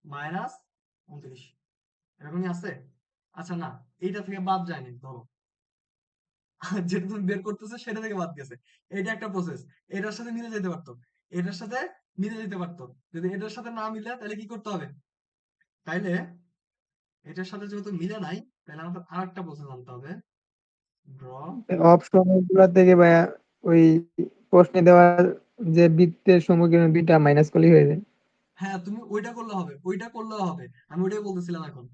মাইনাস 29। এরকমই আছে? আচ্ছা না, এইটা থেকে বাদ যায়নি ধরো। যেটা তুমি বের করতেছো সেটা থেকে বাদ গেছে। এটা একটা প্রসেস, এটার সাথে মিলে যেতে পারতো, এটার সাথে মিলে যেতে পারতো। যদি এটার সাথে না মিলে তাহলে কি করতে হবে? তাইলে এটার সাথে যেহেতু মিলে নাই, তাহলে আমাদের আরেকটা প্রসেস আনতে হবে। ড্র। অপশন গুলা থেকে ভাইয়া ওই প্রশ্নে দেওয়া যে বৃত্তের সমীকরণ দুইটা মাইনাস করলেই হয়ে যায়। হ্যাঁ, তুমি ওইটা করলে হবে, ওইটা করলেও হবে। আমি ওইটাই বলতেছিলাম এখন।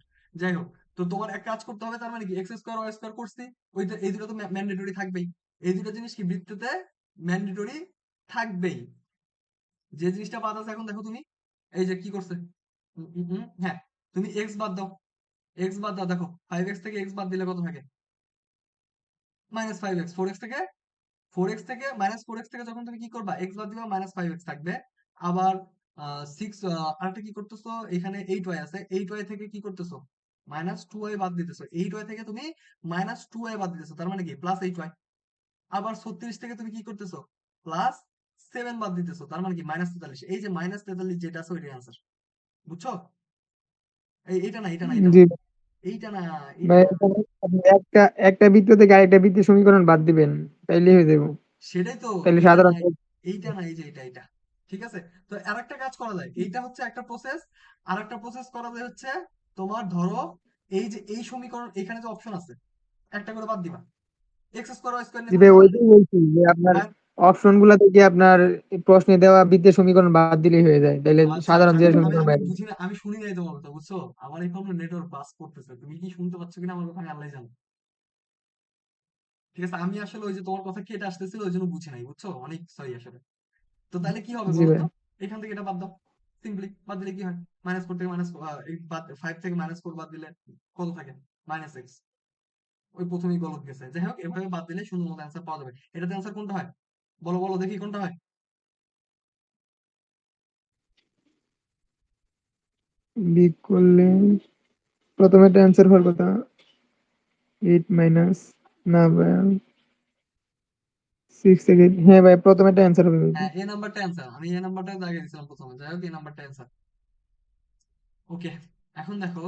যাই হোক, তো তোমার এক কাজ করতে হবে, তার মানে কি এক্স স্কোয়ার ওয়াই স্কোয়ার করছি, ওইটা এই দুটো তো ম্যান্ডেটরি থাকবেই। এই দুটো জিনিস কি বৃত্ততে ম্যান্ডেটরি থাকবেই। যে জিনিসটা বাদ আছে এখন দেখো তুমি, এই যে কি করছে, হ্যাঁ, তুমি এক্স বাদ দাও, এক্স বাদ দাও। দেখো, 5x থেকে এক্স বাদ দিলে কত থাকে? -5x। 4x থেকে, 4x থেকে -4x থেকে যখন তুমি কি করবা, এক্স বাদ দিবা, -5x থাকবে। আবার সিক্স, আরেকটা কি করতেছো, এখানে 8y আছে, 8y থেকে কি করতেছো, -2y বাদ দিতেছো, 8y থেকে তুমি -2y বাদ দিতেছো, তার মানে কি +8y। আবার 36 থেকে তুমি কি করতেছো, +7 বাদ দিতেছো, তার মানে কি -43। এই যে -43 যেটা আছে ওইটাই আনসার। বুঝছো? এইটা না, এইটা না, এইটা না, জি এইটা না, এইটা ভাই, না। এখানে আপনি একটা একটা বৃত্ত থেকে আরেকটা বৃত্তের সমীকরণ বাদ দিবেন, তাইলেই হয়ে যাবে। সেটাই তো, তাহলে এইটা না, সাধারণ এইটা না, এই যে এটা। ঠিক আছে? তো আরেকটা কাজ করা যায়, এইটা হচ্ছে একটা প্রসেস। আরেকটা প্রসেস করা যায় হচ্ছে, তোমার ধরো এই যে এই সমীকরণ, এখানে যে অপশন আছে একটা করে বাদ দিবা। এক্স স্কোয়ার ওয়াই স্কোয়ার নিয়ে জি তুমি ভাই, ঝামেলা নেই। ওইটাই বলছি যে আপনার হ্যাঁ, অপশন গুলা থেকে আপনার প্রশ্নে দেওয়া বৃত্তের সমীকরণ বাদ দিলেই হয়ে যায়, তাইলে আচ্ছা সাধারণ আচ্ছা, যে আমি সমীকরণ আমি বাইরে। বুঝি না, আমি শুনি নাই তোমার কথা, বুঝছো? আমার এখানে নেটওয়ার্ক বাস করতেছে, তুমি কি শুনতে পাচ্ছ কিনা আমার কথা আমি আল্লাহ জানো। ঠিক আছে, আমি আসলে ওই যে তোমার কথা কেটে আসতেছিল ওই জন্য বুঝি নাই, বুঝছো? অনেক সরি আসলে। তো তাহলে কি হবে জি বলো ভাই। তো? এখান থেকে এটা বাদ দাও। সিম্পলি বাদ দিলে কি হয়? -4 থেকে মাইনাস, বাদ 5 থেকে -4 বাদ দিলে কত থাকে? -x। ওই প্রথমেই গলত গেছে। যাই হোক, এভাবে বাদ দিলে সুন্দর মতো অ্যান্সার পাওয়া যাবে। এটাতে অ্যান্সার কোনটা হয়? বলো বলো দেখি কোনটা হয়? বিগ করলে প্রথমে একটা অ্যান্সার হওয়ার কথা, 8 মাইনাস, না ভাই, 6 থেকে, হ্যাঁ ভাই প্রথমে একটা অ্যান্সার হবে ভাই। হ্যাঁ, এ নাম্বারটা অ্যান্সার। আমি এ নাম্বারটা দাগিয়ে দিয়েছিলাম প্রথমে। যাই হোক, এ নাম্বারটা অ্যান্সার। ওকে। এখন দেখো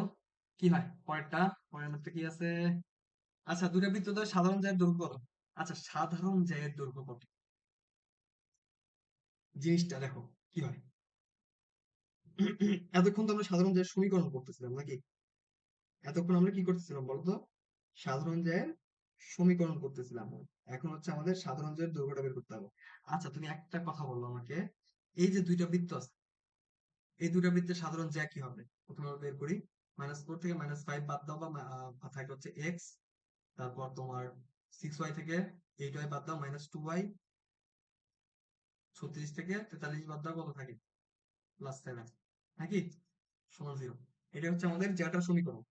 কি হয় পরেরটা। পরের ম্যাথটা কি আছে? আচ্ছা, দুটা বৃত্তদ্বয়ের সাধারণ জ্যায়ের দৈর্ঘ্য কত? আচ্ছা, সাধারণ জ্যায়ের দৈর্ঘ্য কত? জিনিসটা দেখো কি হয়। এতক্ষণ তো আমরা সাধারণ জ্যায়ের সমীকরণ করতেছিলাম নাকি? এতক্ষণ আমরা কি করতেছিলাম বলতো? সাধারণ জ্যায়ের সমীকরণ করতেছিলাম। এখন হচ্ছে আমাদের সাধারণ জ্যায়ের দৈর্ঘ্যটা বের করতে হবে। আচ্ছা, তুমি একটা কথা বললো আমাকে, এই যে দুইটা বৃত্ত আছে, এই দুইটা বৃত্তের সাধারণ জ্যা কি হবে? প্রথমে আমরা বের করি। -4 থেকে -5 বাদ দাও, বা থাকে হচ্ছে এক্স। তারপর তোমার 6y থেকে 8y বাদ দাও, -2y। 36 থেকে 43 বাদ দাও, কত থাকে? +7 নাকি সমান 0। এটা হচ্ছে আমাদের জ্যাটার সমীকরণ।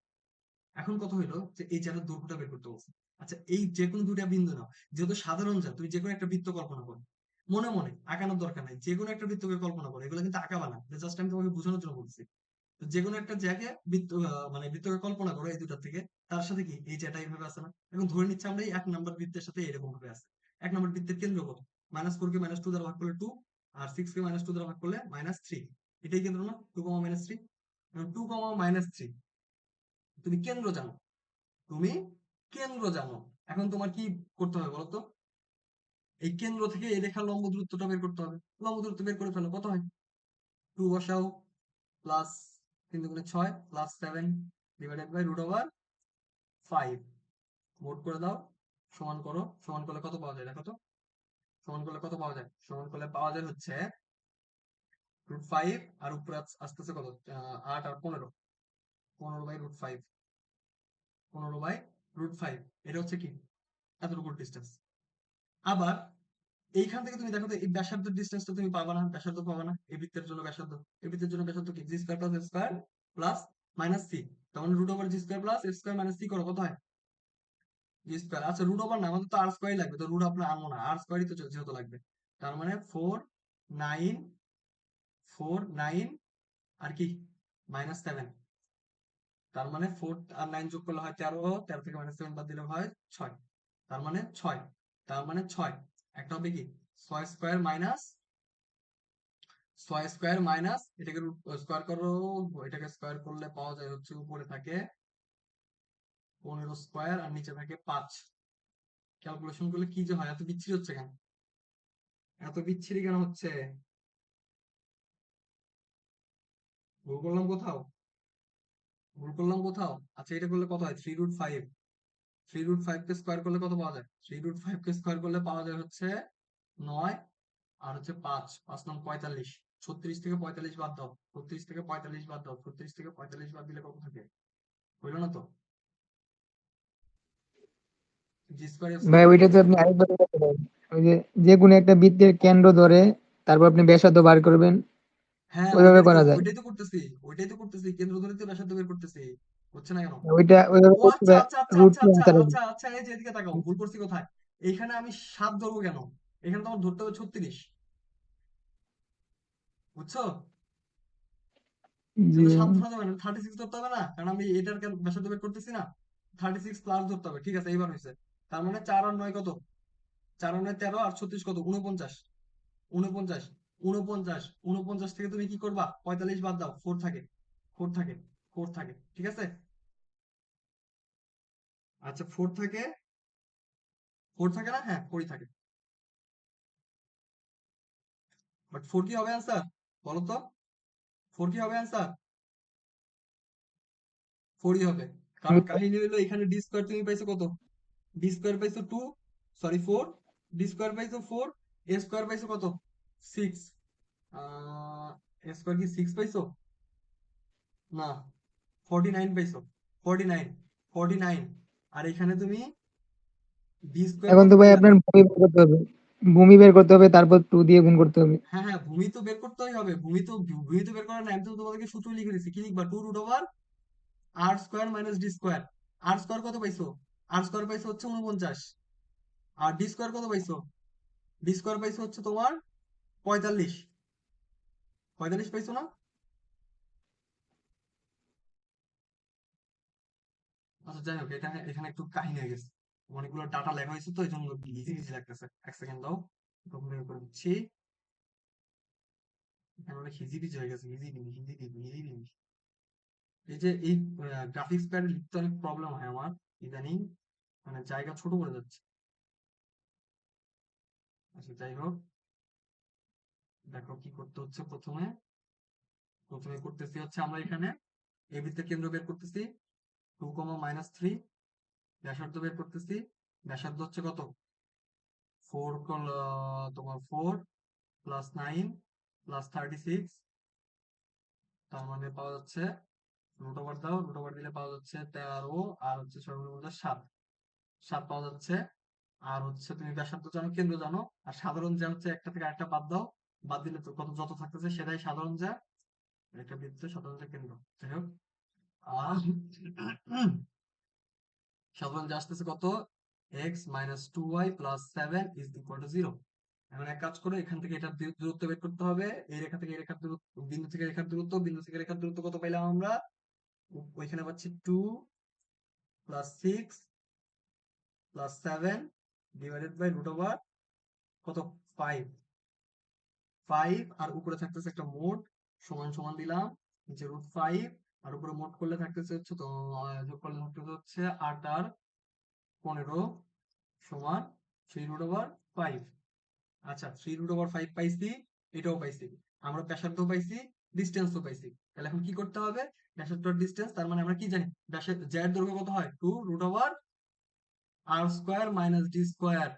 এখন কথা হইলো যে এই জ্যাটার দৈর্ঘ্যটা বের করতে বলছে। আচ্ছা, এই যে কোনো দুইটা বিন্দু নাও, যেহেতু সাধারণ জ্যা, তুমি যে কোনো একটা বৃত্ত কল্পনা করো, মনে মনে আঁকানোর দরকার নাই, যে কোনো একটা বৃত্তকে কল্পনা করো, এগুলো কিন্তু আঁকাবা না, জাস্ট আমি তোমাকে বোঝানোর জন্য বলছি। তো যে কোনো একটা জায়গায় বৃত্ত মানে বৃত্তকে কল্পনা করো এই দুটার থেকে, তার সাথে কি এই যেটা এইভাবে আছে না? এখন ধরে নিচ্ছি আমরা এই 1 নাম্বার বৃত্তের সাথে এরকম ভাবে আছে। 1 নাম্বার বৃত্তের কেন্দ্র কত? -4 কে -2 দ্বারা ভাগ করলে 2, আর 6 কে -2 দ্বারা ভাগ করলে -3। এটাই কেন্দ্র না? 2, -3। এখন 2, -3 তুমি কেন্দ্র জানো, তুমি কেন্দ্র জানো। এখন তোমার কি করতে হবে বলো তো? এই কেন্দ্র থেকে এই রেখার লম্ব দূরত্বটা বের করতে হবে। লম্ব দূরত্ব বের করে ফেলো, কত হয়? 2 বসাও, প্লাস 3 দুগুণে 6 প্লাস 7 ডিভাইডেড বাই √5 মোট করে দাও, সমান করো। সমান করলে কত পাওয়া যায় দেখো তো? সমান করলে কত পাওয়া যায়? সমান করলে পাওয়া যায় হচ্ছে √5, আর উপরে আসতেছে কত? 8 আর 15, 15/√5, 15/√5। এটা হচ্ছে কি? এতটুকু ডিস্টেন্স। আবার এইখান থেকে তুমি দেখো তো, এই ব্যাসার্ধের ডিস্টেন্সটা তুমি পাবা না, ব্যাসার্ধ পাবা না। এই বৃত্তের জন্য ব্যাসার্ধ, এই বৃত্তের জন্য ব্যাসার্ধ কি? G square plus F square plus minus C. তখন √জি square plus F square minus C করো, কত হয়? G square. আচ্ছা, √, না আমাদের তো আর স্কয়ারই লাগবে, তো রুট আপনার আনবো না, আর স্কয়ারই তো যেহেতু লাগবে। তার মানে 4 9 4 9 আর কি -7। তার মানে 4 আর 9 যোগ করলে হয় 13, 13 থেকে -7 বাদ দিলে হয় 6। তার মানে 6, তার মানে 6। একটা হবে কি 6 স্কয়ার মাইনাস 6 স্কয়ার মাইনাস এটাকে রুট স্কয়ার করো, এটাকে স্কয়ার করলে পাওয়া যায় হচ্ছে উপরে থাকে 15 স্কয়ার আর নিচে থাকে 5। ক্যালকুলেশন করলে কি যে হয়? এত বিচ্ছিরি হচ্ছে কেন? এত বিচ্ছিরি কেন হচ্ছে? ভুল করলাম কোথাও? ভুল করলাম কোথাও? আচ্ছা, এটা করলে কত হয়? 3√5। 3√5 কে স্কয়ার করলে কত পাওয়া যায়? 3√5 কে স্কয়ার করলে পাওয়া যায় হচ্ছে 9, আর হচ্ছে 5, 5 9 45। 36 থেকে 45 বাদ দাও, 36 থেকে 45 বাদ দাও, 36 থেকে 45 বাদ দিলে কত থাকে? হইল না তো? জি স্কয়ার এফ ভাই স্কয়ার কত ওইটা তো হইছে? আপনি আরেকবার বলতে পারেন। ওই যে যে কোনো একটা বৃত্তের কেন্দ্র ধরে তারপর আপনি ব্যাসার্ধ বার করবেন, হ্যাঁ, ওইভাবে করা যায়। ওইটাই তো করতেছি, ওইটাই তো করতেছি, কেন্দ্র ধরে তো ব্যাসার্ধ বের করতেছি। হচ্ছে না কেন? ওইটা ওইভাবে ও করতে আচ্ছা হবে, আচ্ছা আচ্ছা রুট আচ্ছা টু আচ্ছা আনসার হবে। আচ্ছা আচ্ছা, এই যে এদিকে তাকাও, ভুল করছি কোথায়? এইখানে আমি 7 ধরবো কেন? এখানে তো আমার ধরতে হবে 36। বুঝছো? জি। যেহেতু 7 ধরা যাবে না, 36 ধরতে হবে না, কারণ আমি এটার ব্যাসার্ধ বের করতেছি না। 36 প্লাস ধরতে হবে, ঠিক আছে, এইবার হয়েছে। তার মানে 4 আর 9 কত? 4 আর 9 13, আর 36 কত? 49। 49, 49, 49 থেকে তুমি কি করবা? 45 বাদ দাও, 4 থাকে, 4 থাকে, 4 থাকে, ঠিক আছে। আচ্ছা, 4 থাকে, 4 থাকে না? হ্যাঁ, 4ই থাকে। বাট 4 কি হবে অ্যান্সার? বলো তো, 4 কি হবে অ্যান্সার? 4ই হবে। কারণ কাহিনী হলো এখানে ডি স্কয়ার তুমি পাইছো কত? ডি স্কয়ার পাইছো 2, সরি 4, ডি স্কয়ার পাইছো 4, এ স্কয়ার পাইছো কত? 6। এ স্কয়ার কি 6 পাইছো? না, 49 পাইছো। 49, 49। আর এখানে তুমি বি স্কয়ার এখন কত তো ভাই পাইলা? আপনার ভূমি বের করতে হবে, ভূমি বের করতে হবে, তারপর 2 দিয়ে গুণ করতে হবে। হ্যাঁ হ্যাঁ, ভূমি তো বের করতেই হবে, ভূমি তো বের করার নাই, আমি তো তোমাদেরকে সূত্র লিখে দিচ্ছি। কি লিখবা? 2 √ আর স্কয়ার মাইনাস ডি স্কয়ার। আর স্কয়ার কত পাইছো? আর স্কয়ার পাইছো হচ্ছে 49। আর ডি স্কয়ার কত পাইছো? ডি স্কয়ার পাইছো হচ্ছে তোমার 45। 45 পাইছো না? আচ্ছা, যাই হোক, এটা এখানে একটু কাহিনী হয়ে গেছে। অনেকগুলো ডাটা লেখা হয়েছে তো এই জন্য ইজি ইজি লাগতেছে। এক সেকেন্ড দাও, তখন বের করে দিচ্ছি। এখানে অনেক হিজিবিজি হয়ে গেছে, হিজিবিজি। এই যে এই গ্রাফিক্স প্যাডে লিখতে অনেক প্রবলেম হয় আমার ইদানিং, মানে জায়গা ছোট করে যাচ্ছে। আচ্ছা, যাই হোক, দেখো কি করতে হচ্ছে। প্রথমে প্রথমে করতেছি হচ্ছে আমরা এখানে এই বৃত্তের কেন্দ্র বের করতেছি, 2, -3। ব্যাসার্ধ বের করতেছি, ব্যাসার্ধ হচ্ছে কত? 4 তোমার 4 প্লাস 9 প্লাস 36। তার মানে পাওয়া যাচ্ছে, রুট ওভার দাও, রুট ওভার দিলে পাওয়া যাচ্ছে 13, আর হচ্ছে 7, 7 পাওয়া যাচ্ছে। আর হচ্ছে তুমি ব্যাসার্ধ জানো, কেন্দ্র জানো, আর সাধারণ যা হচ্ছে একটা থেকে আরেকটা বাদ দাও, বাদ দিলে তো কত যত থাকতেছে সেটাই সাধারণ জ্যা, একটা বৃত্তের সাধারণ জ্যা কেন্দ্র। যাই হোক, আহ, সাধারণ জ্যা আসতেছে কত, x minus 2y plus 7 is equal to 0। এখন এক কাজ করে এখান থেকে এটার দূরত্ব বের করতে হবে, এই রেখা থেকে এই রেখার দূরত্ব, বিন্দু থেকে রেখার দূরত্ব, বিন্দু থেকে রেখার দূরত্ব কত পাইলাম আমরা, ওইখানে পাচ্ছি 2 plus 6 plus 7 divided by root over কত, 5। 5 আর উপরে থাকতেছে একটা মোট, সমান সমান দিলাম, নিচে √5 আর উপরে মোট করলে থাকতেছে হচ্ছে তো, যোগ করলে থাকতেছে হচ্ছে 8 আর 15 সমান 3√5। আচ্ছা, 3√5 পাইছি, এটাও পাইছি, আমরা ব্যাসার্ধ পাইছি, ডিস্টেন্সও পাইছি। তাহলে এখন কি করতে হবে, ব্যাসার্ধ ডিস্টেন্স, তার মানে আমরা কি জানি, ব্যাসের জ্যার দৈর্ঘ্য কত হয়, 2√r² minus D square.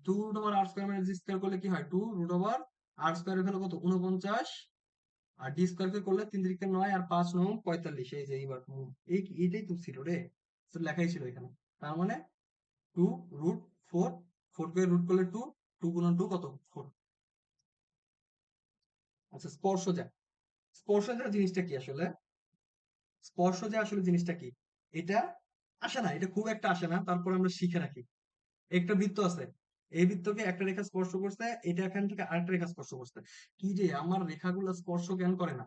2√r² minus D square করলে কি হয়, 2√r² হলো কত, 49, আর ডি স্কোয়ার কে করলে 3 3 9 আর 5 9 45। এই যে এইবার এইটাই তো ছিল রে, তো লেখাই ছিল এখানে। তার মানে 2√4, 4 কে রুট করলে 2, 2 গুণন 2 কত, 4। আচ্ছা, স্পর্শজা, স্পর্শজা জিনিসটা কি আসলে, স্পর্শজা আসলে জিনিসটা কি, এটা আসে না, এটা খুব একটা আসে না, তারপর আমরা শিখে রাখি। একটা বৃত্ত আছে, এই বৃত্তকে একটা রেখা স্পর্শ করছে, এটা এখান থেকে আরেকটা রেখা স্পর্শ করছে, কি যে আমার রেখাগুলো স্পর্শ কেন করে না।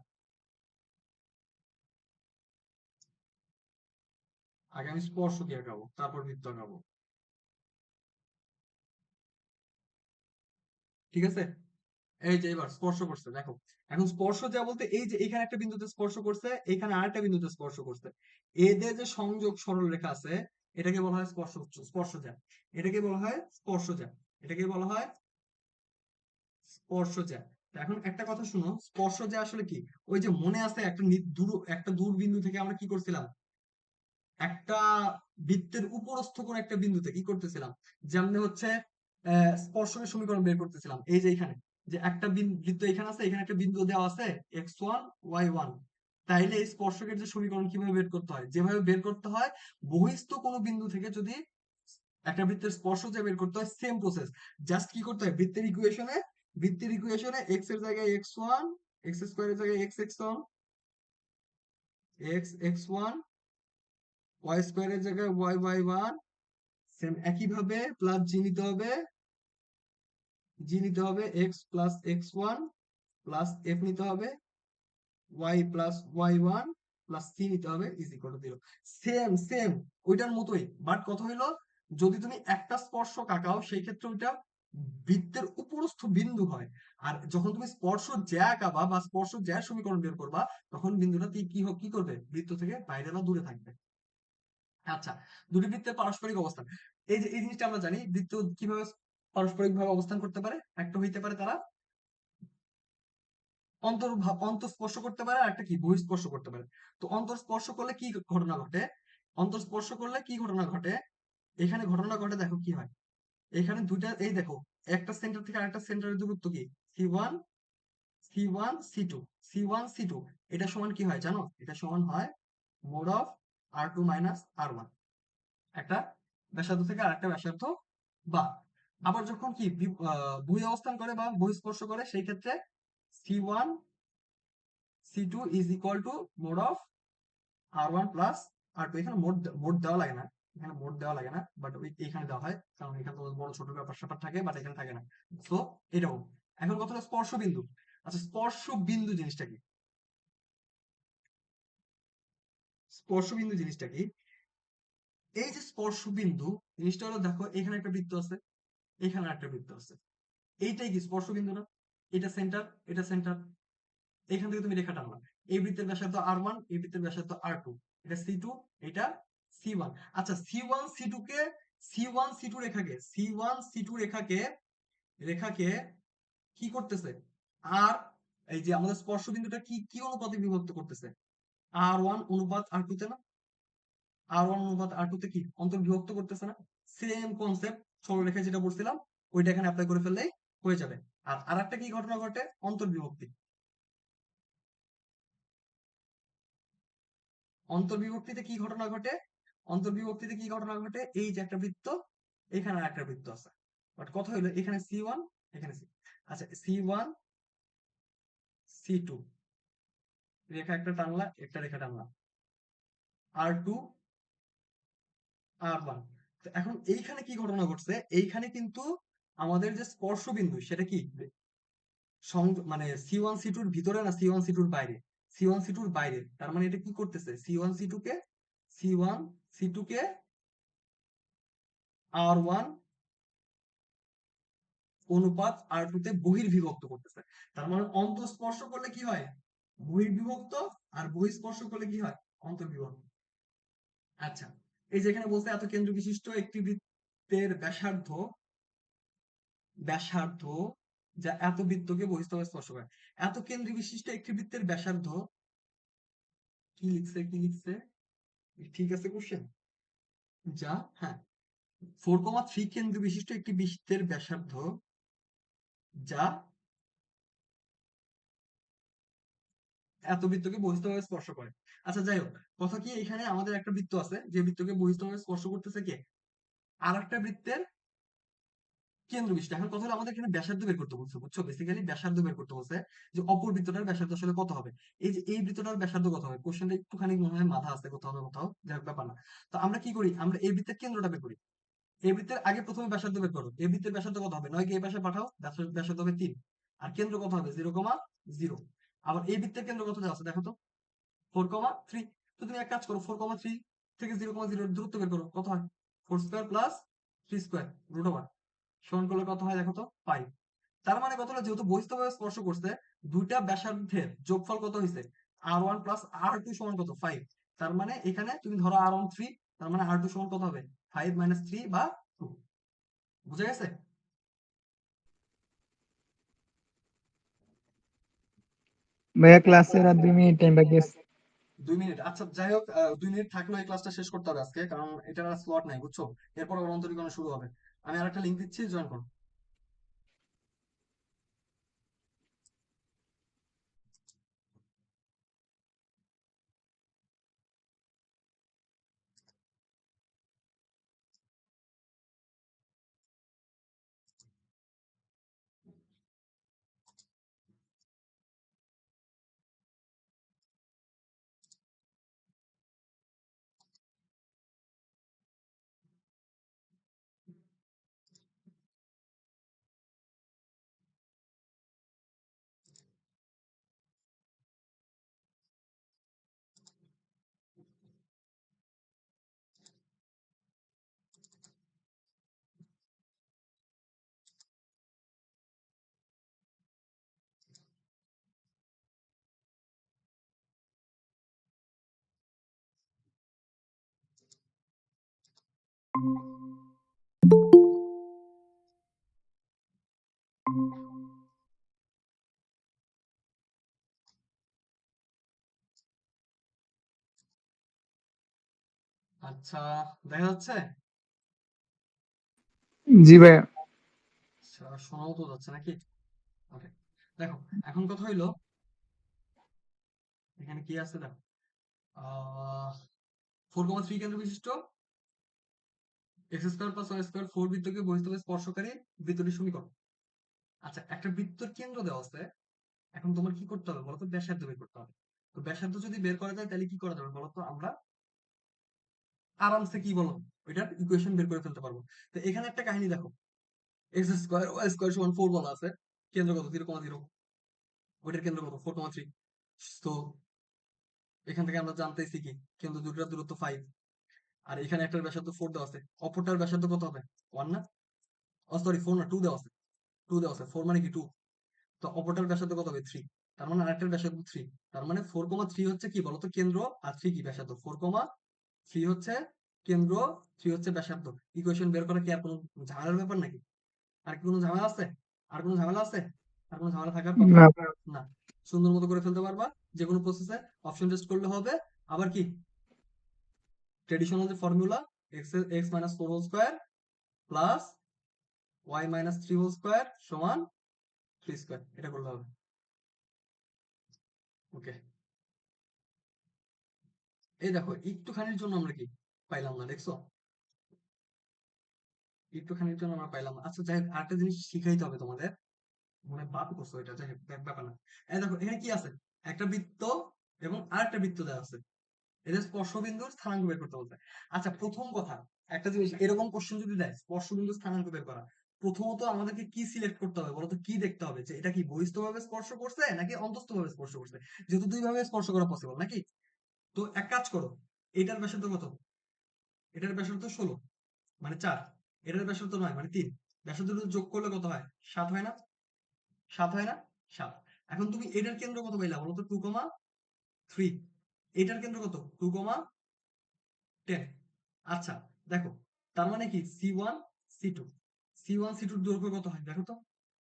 আগে আমি স্পর্শ কি আঁকাবো, তারপর বৃত্ত আঁকাবো, ঠিক আছে। এই যে এবার স্পর্শ করছে দেখো, এখন স্পর্শ যা বলতে এই যে এখানে একটা বিন্দুতে স্পর্শ করছে, এখানে আরেকটা বিন্দুতে স্পর্শ করছে, এদের যে সংযোগ সরল রেখা আছে, এটাকে বলা হয় স্পর্শজা, এটাকে বলা হয় স্পর্শজা, এটাকে বলা হয় স্পর্শজা। তা এখন একটা কথা শুনো, স্পর্শজা আসলে কি, ওই যে মনে আছে একটা একটা দূর বিন্দু থেকে আমরা কি করছিলাম, একটা বৃত্তের উপরস্থ কোন একটা বিন্দুতে কি করতেছিলাম, যেমন হচ্ছে স্পর্শকের সমীকরণ বের করতেছিলাম, এই যে এখানে যে একটা বৃত্ত এখানে আছে, এখানে একটা বিন্দু দেওয়া আছে x1 y1, তাইলে এই স্পর্শকের যে সমীকরণ কিভাবে বের করতে হয়, যেভাবে বের করতে হয়, বহিস্থ কোনো বিন্দু থেকে যদি একটা বৃত্তের স্পর্শ যে বের করতে হয়, সেম প্রসেস। জাস্ট কি করতে হয়, বৃত্তের ইকুয়েশনে এক্স এর জায়গায় x1, এক্স স্কোয়ারের জায়গায় x x1, ওয়াই স্কোয়ারের জায়গায় y y1, সেম একইভাবে প্লাস জি নিতে হবে x plus x1 plus F নিতে হবে Y plus y1 plus C নিতে হবে is equal to 0। Same same ওইটার মতোই, বাট কথা হইলো, যদি তুমি একটা স্পর্শক আঁকাও সেই ক্ষেত্রে ওইটা বৃত্তের উপরস্থ বিন্দু হয়, আর যখন তুমি স্পর্শ জ্যা আঁকাবা বা স্পর্শ জ্যার সমীকরণ বের করবা, তখন বিন্দুটা কি করবে, বৃত্ত থেকে বাইরে বা দূরে থাকবে। আচ্ছা, দুটি বৃত্তের পারস্পরিক অবস্থান, এই যে এই জিনিসটা আমরা জানি, বৃত্ত কিভাবে পারস্পরিক ভাবে অবস্থান করতে পারে, একটা হইতে পারে তারা অন্তঃস্পর্শ করতে পারে, আর একটা কি বহিঃস্পর্শ করতে পারে। তো অন্তঃস্পর্শ করলে কি ঘটনা ঘটে, অন্তঃস্পর্শ করলে কি ঘটনা ঘটে, এখানে ঘটনা ঘটে দেখো কি হয়, এখানে দুইটা, এই দেখো, একটা সেন্টার থেকে আরেকটা সেন্টারের দূরত্ব কি, সি ওয়ান সি টু, এটা সমান কি হয় জানো, এটা সমান হয় মোড অফ r2 - r1, একটা ব্যাসার্ধ থেকে আরেকটা ব্যাসার্ধ, বা আবার যখন কি বহি অবস্থান করে বা বহিঃস্পর্শ করে, সেই ক্ষেত্রে সি1 সি2 is equal to mod of r1 + r2। এখানে মোড দেওয়া লাগে না, এখানে মোড দেওয়া লাগে না, বাট ওই এখানে দেওয়া হয়, কারণ এখানে তো বড় ছোট ব্যাপার স্যাপার থাকে, বাট এখানে থাকে না। সো এরকম। এখন কথা হলো স্পর্শ বিন্দু। আচ্ছা, স্পর্শ বিন্দু জিনিসটা কি, স্পর্শ বিন্দু জিনিসটা কি, এই যে স্পর্শ বিন্দু জিনিসটা হলো, দেখো এখানে একটা বৃত্ত আছে, এখানে একটা বৃত্ত আছে, এইটাই কি স্পর্শ বিন্দু না, এটা সেন্টার, এটা সেন্টার, এখান থেকে তুমি রেখা টানলা, এই বৃত্তের ব্যাসার্ধ r1, এই বৃত্তের ব্যাসার্ধ r2, এটা সি2, এটা সি1। আচ্ছা, সি1 সি2 রেখাকে রেখাকে কি করতেছে, আর এই যে আমাদের স্পর্শ বিন্দুটা কি কি অনুপাতে বিভক্ত করতেছে, r1 অনুপাত r2 তে না, r1 অনুপাত r2 তে কি অন্তর্বিভক্ত করতেছে না। সেম কনসেপ্ট, সরলরেখায় যেটা বলছিলাম, ওইটা এখানে অ্যাপ্লাই করে ফেললেই হয়ে যাবে। আর আরেকটা কি ঘটনা ঘটে, অন্তর্বিভক্তি। অন্তর্বিভক্তিতে কি ঘটনা ঘটে, অন্তর্বিভক্তিতে কি ঘটনা ঘটে, এই যে একটা বৃত্ত, এখানে একটা বৃত্ত আছে, বাট কথা হলো এখানে সি1, এখানে সি, আচ্ছা সি1 C2 রেখা একটা টানলা, একটা রেখা টানলা, R2 R1। তো এখন এইখানে কি ঘটনা ঘটছে, এইখানে কিন্তু আমাদের যে স্পর্শ বিন্দু সেটা কি মানে C1 C2 র ভিতরে না C1 C2 র বাইরে? C1 C2 র বাইরে। তার মানে এটা কি করতেছে, C1 C2 কে R1 অনুপাত R2 তে বহির্বিভক্ত করতেছে। তার মানে অন্তঃস্পর্শ করলে কি হয়, বহির্বিভক্ত, আর বহিঃস্পর্শ করলে কি হয়, অন্তর্বিভক্ত। আচ্ছা, এই যে এখানে বলছে এত কেন্দ্র বিশিষ্ট একটি বৃত্তের ব্যাসার্ধ ব্যাসার্ধ যা এত বৃত্তকে বহিঃস্থলে স্পর্শ করে। এত কেন্দ্র বিশিষ্ট একটি বৃত্তের ব্যাসার্ধ কি লিখছে ঠিক আছে কোশ্চেন? যা, হ্যাঁ, 4,3 কেন্দ্র বিশিষ্ট একটি বৃত্তের ব্যাসার্ধ যা এত বৃত্তকে বহিঃস্থভাবে স্পর্শ করে। আচ্ছা যাই হোক, কথা কি, এখানে আমাদের একটা বৃত্ত আছে যে বৃত্তকে বহিঃস্থভাবে স্পর্শ করতেছে কে, আর একটা বৃত্তের কেন্দ্র বিশিষ্ট। এখন কথা হলো আমাদের এখানে ব্যাসার্ধ বের করতে বলছে, বুঝছো, বেসিক্যালি ব্যাসার্ধ বের করতে বলছে যে অপর বৃত্তটার ব্যাসার্ধ আসলে কত হবে। এই যে এই বৃত্তটার ব্যাসার্ধ কত হবে, কোশ্চেনটা একটুখানি মনে হয় মাথা আছে কোথাও না কোথাও, যাই হোক ব্যাপার না। তো আমরা কি করি, আমরা এই বৃত্তের কেন্দ্রটা বের করি। এই বৃত্তের আগে প্রথমে ব্যাসার্ধ বের করো, এই বৃত্তের ব্যাসার্ধ কত হবে, 9 কে এই পাশে পাঠাও, ব্যাসার্ধ হবে 3, আর কেন্দ্র কত হবে 0,0। আবার এই বৃত্তের কেন্দ্র কত দেওয়া আছে দেখো তো, 4,3। তো তুমি এক কাজ করো, 4,3 থেকে 0,0 এর দূরত্ব বের করো, কত হয়, 4 square plus 3 square root over, সমান করলে কত হয় দেখো তো, 5। তার মানে কত হলো, যেহেতু বহিঃস্থভাবে স্পর্শ করছে, দুইটা ব্যাসার্ধের যোগফল কত হয়েছে, R1 প্লাস R2 সমান কত, 5। তার মানে এখানে তুমি ধরো R1 3, তার মানে R2 সমান কত হবে, 5 মাইনাস 3 বা 2। বুঝা গেছে? ভাইয়া ক্লাসের আর 2 মিনিট টাইম বাকি আছে। 2 মিনিট, আচ্ছা যাই হোক, 2 মিনিট থাকলেও এই ক্লাসটা শেষ করতে হবে আজকে, কারণ এটার আর স্লট নাই, বুঝছো। এরপর ওর অন্তরীকরণ শুরু হবে। আমি আরেকটা লিঙ্ক দিচ্ছি, জয়েন করো। আচ্ছা, দেখা যাচ্ছে? জি ভাইয়া। আচ্ছা, শোনাও তো যাচ্ছে নাকি? ওকে, দেখো, এখন কথা হইলো, এখানে কি আছে দেখো, 4,3 কেন্দ্র বিশিষ্ট x² + y² 4 বৃত্তকে বহিঃস্থভাবে স্পর্শকারী বৃত্তটির সমীকরণ। আচ্ছা, একটা বৃত্তের কেন্দ্র দেওয়া আছে, এখন তোমার কি করতে হবে বলতো, ব্যাসার্ধ বের করতে হবে। তো ব্যাসার্ধ যদি বের করা যায় তাহলে কি করা যাবে বলতো, আমরা আরামসে কি বলো, ওইটার ইকুয়েশন বের করে ফেলতে পারবো। তো এখানে একটা কাহিনী দেখো, x² y² সমান 4 বলা আছে, কেন্দ্র কত 0,0, ওইটার কেন্দ্র কত 4,3। তো এখান থেকে আমরা জানতেছি কি, কেন্দ্র দুটোর দূরত্ব 5, আর এখানে একটার ব্যাসার্ধ 4 দেওয়া আছে, অপরটার ব্যাসার্ধ কত হবে, 1 না, ও সরি 4 না, 2 দেওয়া আছে, 2 দেওয়া আছে, 4 মানে কি 2। তো অপরটার ব্যাসার্ধ কত হবে 3, তার মানে আরেকটার ব্যাসার্ধ 3। তার মানে 4,3 হচ্ছে কি বলতো কেন্দ্র, আর 3 কি ব্যাসার্ধ, 4,3 হচ্ছে কেন্দ্র, 3 হচ্ছে ব্যাসার্ধ। ইকুয়েশন বের করা কি আর কোনো ঝামেলার ব্যাপার নাকি? আর কি কোনো ঝামেলা আছে? আর কোনো ঝামেলা আছে? আর কোনো ঝামেলা থাকার কথা না না। সুন্দর মতো করে ফেলতে পারবা যে কোনো প্রসেসে, অপশন টেস্ট করলে হবে। আবার কি, ট্রেডিশনাল যে formula, x minus 4 whole square plus Y minus 3 whole square সমান 3 স্কোয়ার, এটা করলে হবে। ওকে, এই দেখো একটুখানির জন্য আমরা কি পাইলাম না, দেখছো, একটুখানির জন্য আমরা পাইলাম না। আচ্ছা যাই হোক, আরেকটা জিনিস শিখাইতে হবে তোমাদের, মনে হয় বাদ করছো এটা, যাই হোক ব্যাপার না। এই দেখো এখানে কি আছে, একটা বৃত্ত এবং আরেকটা বৃত্ত দেওয়া আছে, এদের স্পর্শবিন্দুর স্থানাঙ্ক বের করতে বলছে। আচ্ছা প্রথম কথা, একটা জিনিস এরকম কোশ্চেন যদি দেয় স্পর্শবিন্দুর স্থানাঙ্ক বের করা, প্রথমত আমাদেরকে কি সিলেক্ট করতে হবে বলতো, কি দেখতে হবে যে এটা কি বহিস্থভাবে স্পর্শ করছে নাকি অন্তস্থভাবে স্পর্শ করছে, যেহেতু দুই ভাবে স্পর্শ করা পসিবল নাকি। তো এক কাজ করো, এটার ব্যাসার্ধ কত, এটার ব্যাসার্ধ 16 মানে 4, এটার ব্যাসার্ধ 9 মানে 3, ব্যাসার্ধ দুটো যোগ করলে কত হয়, 7 হয় না, 7 হয় না, 7। এখন তুমি এটার কেন্দ্র কত পাইলা বলো তো, 2,3। এটার কেন্দ্র কত, 2,10। আচ্ছা দেখো, তার মানে কি সি ওয়ান সি টুর দৈর্ঘ্য কত হয় দেখো তো,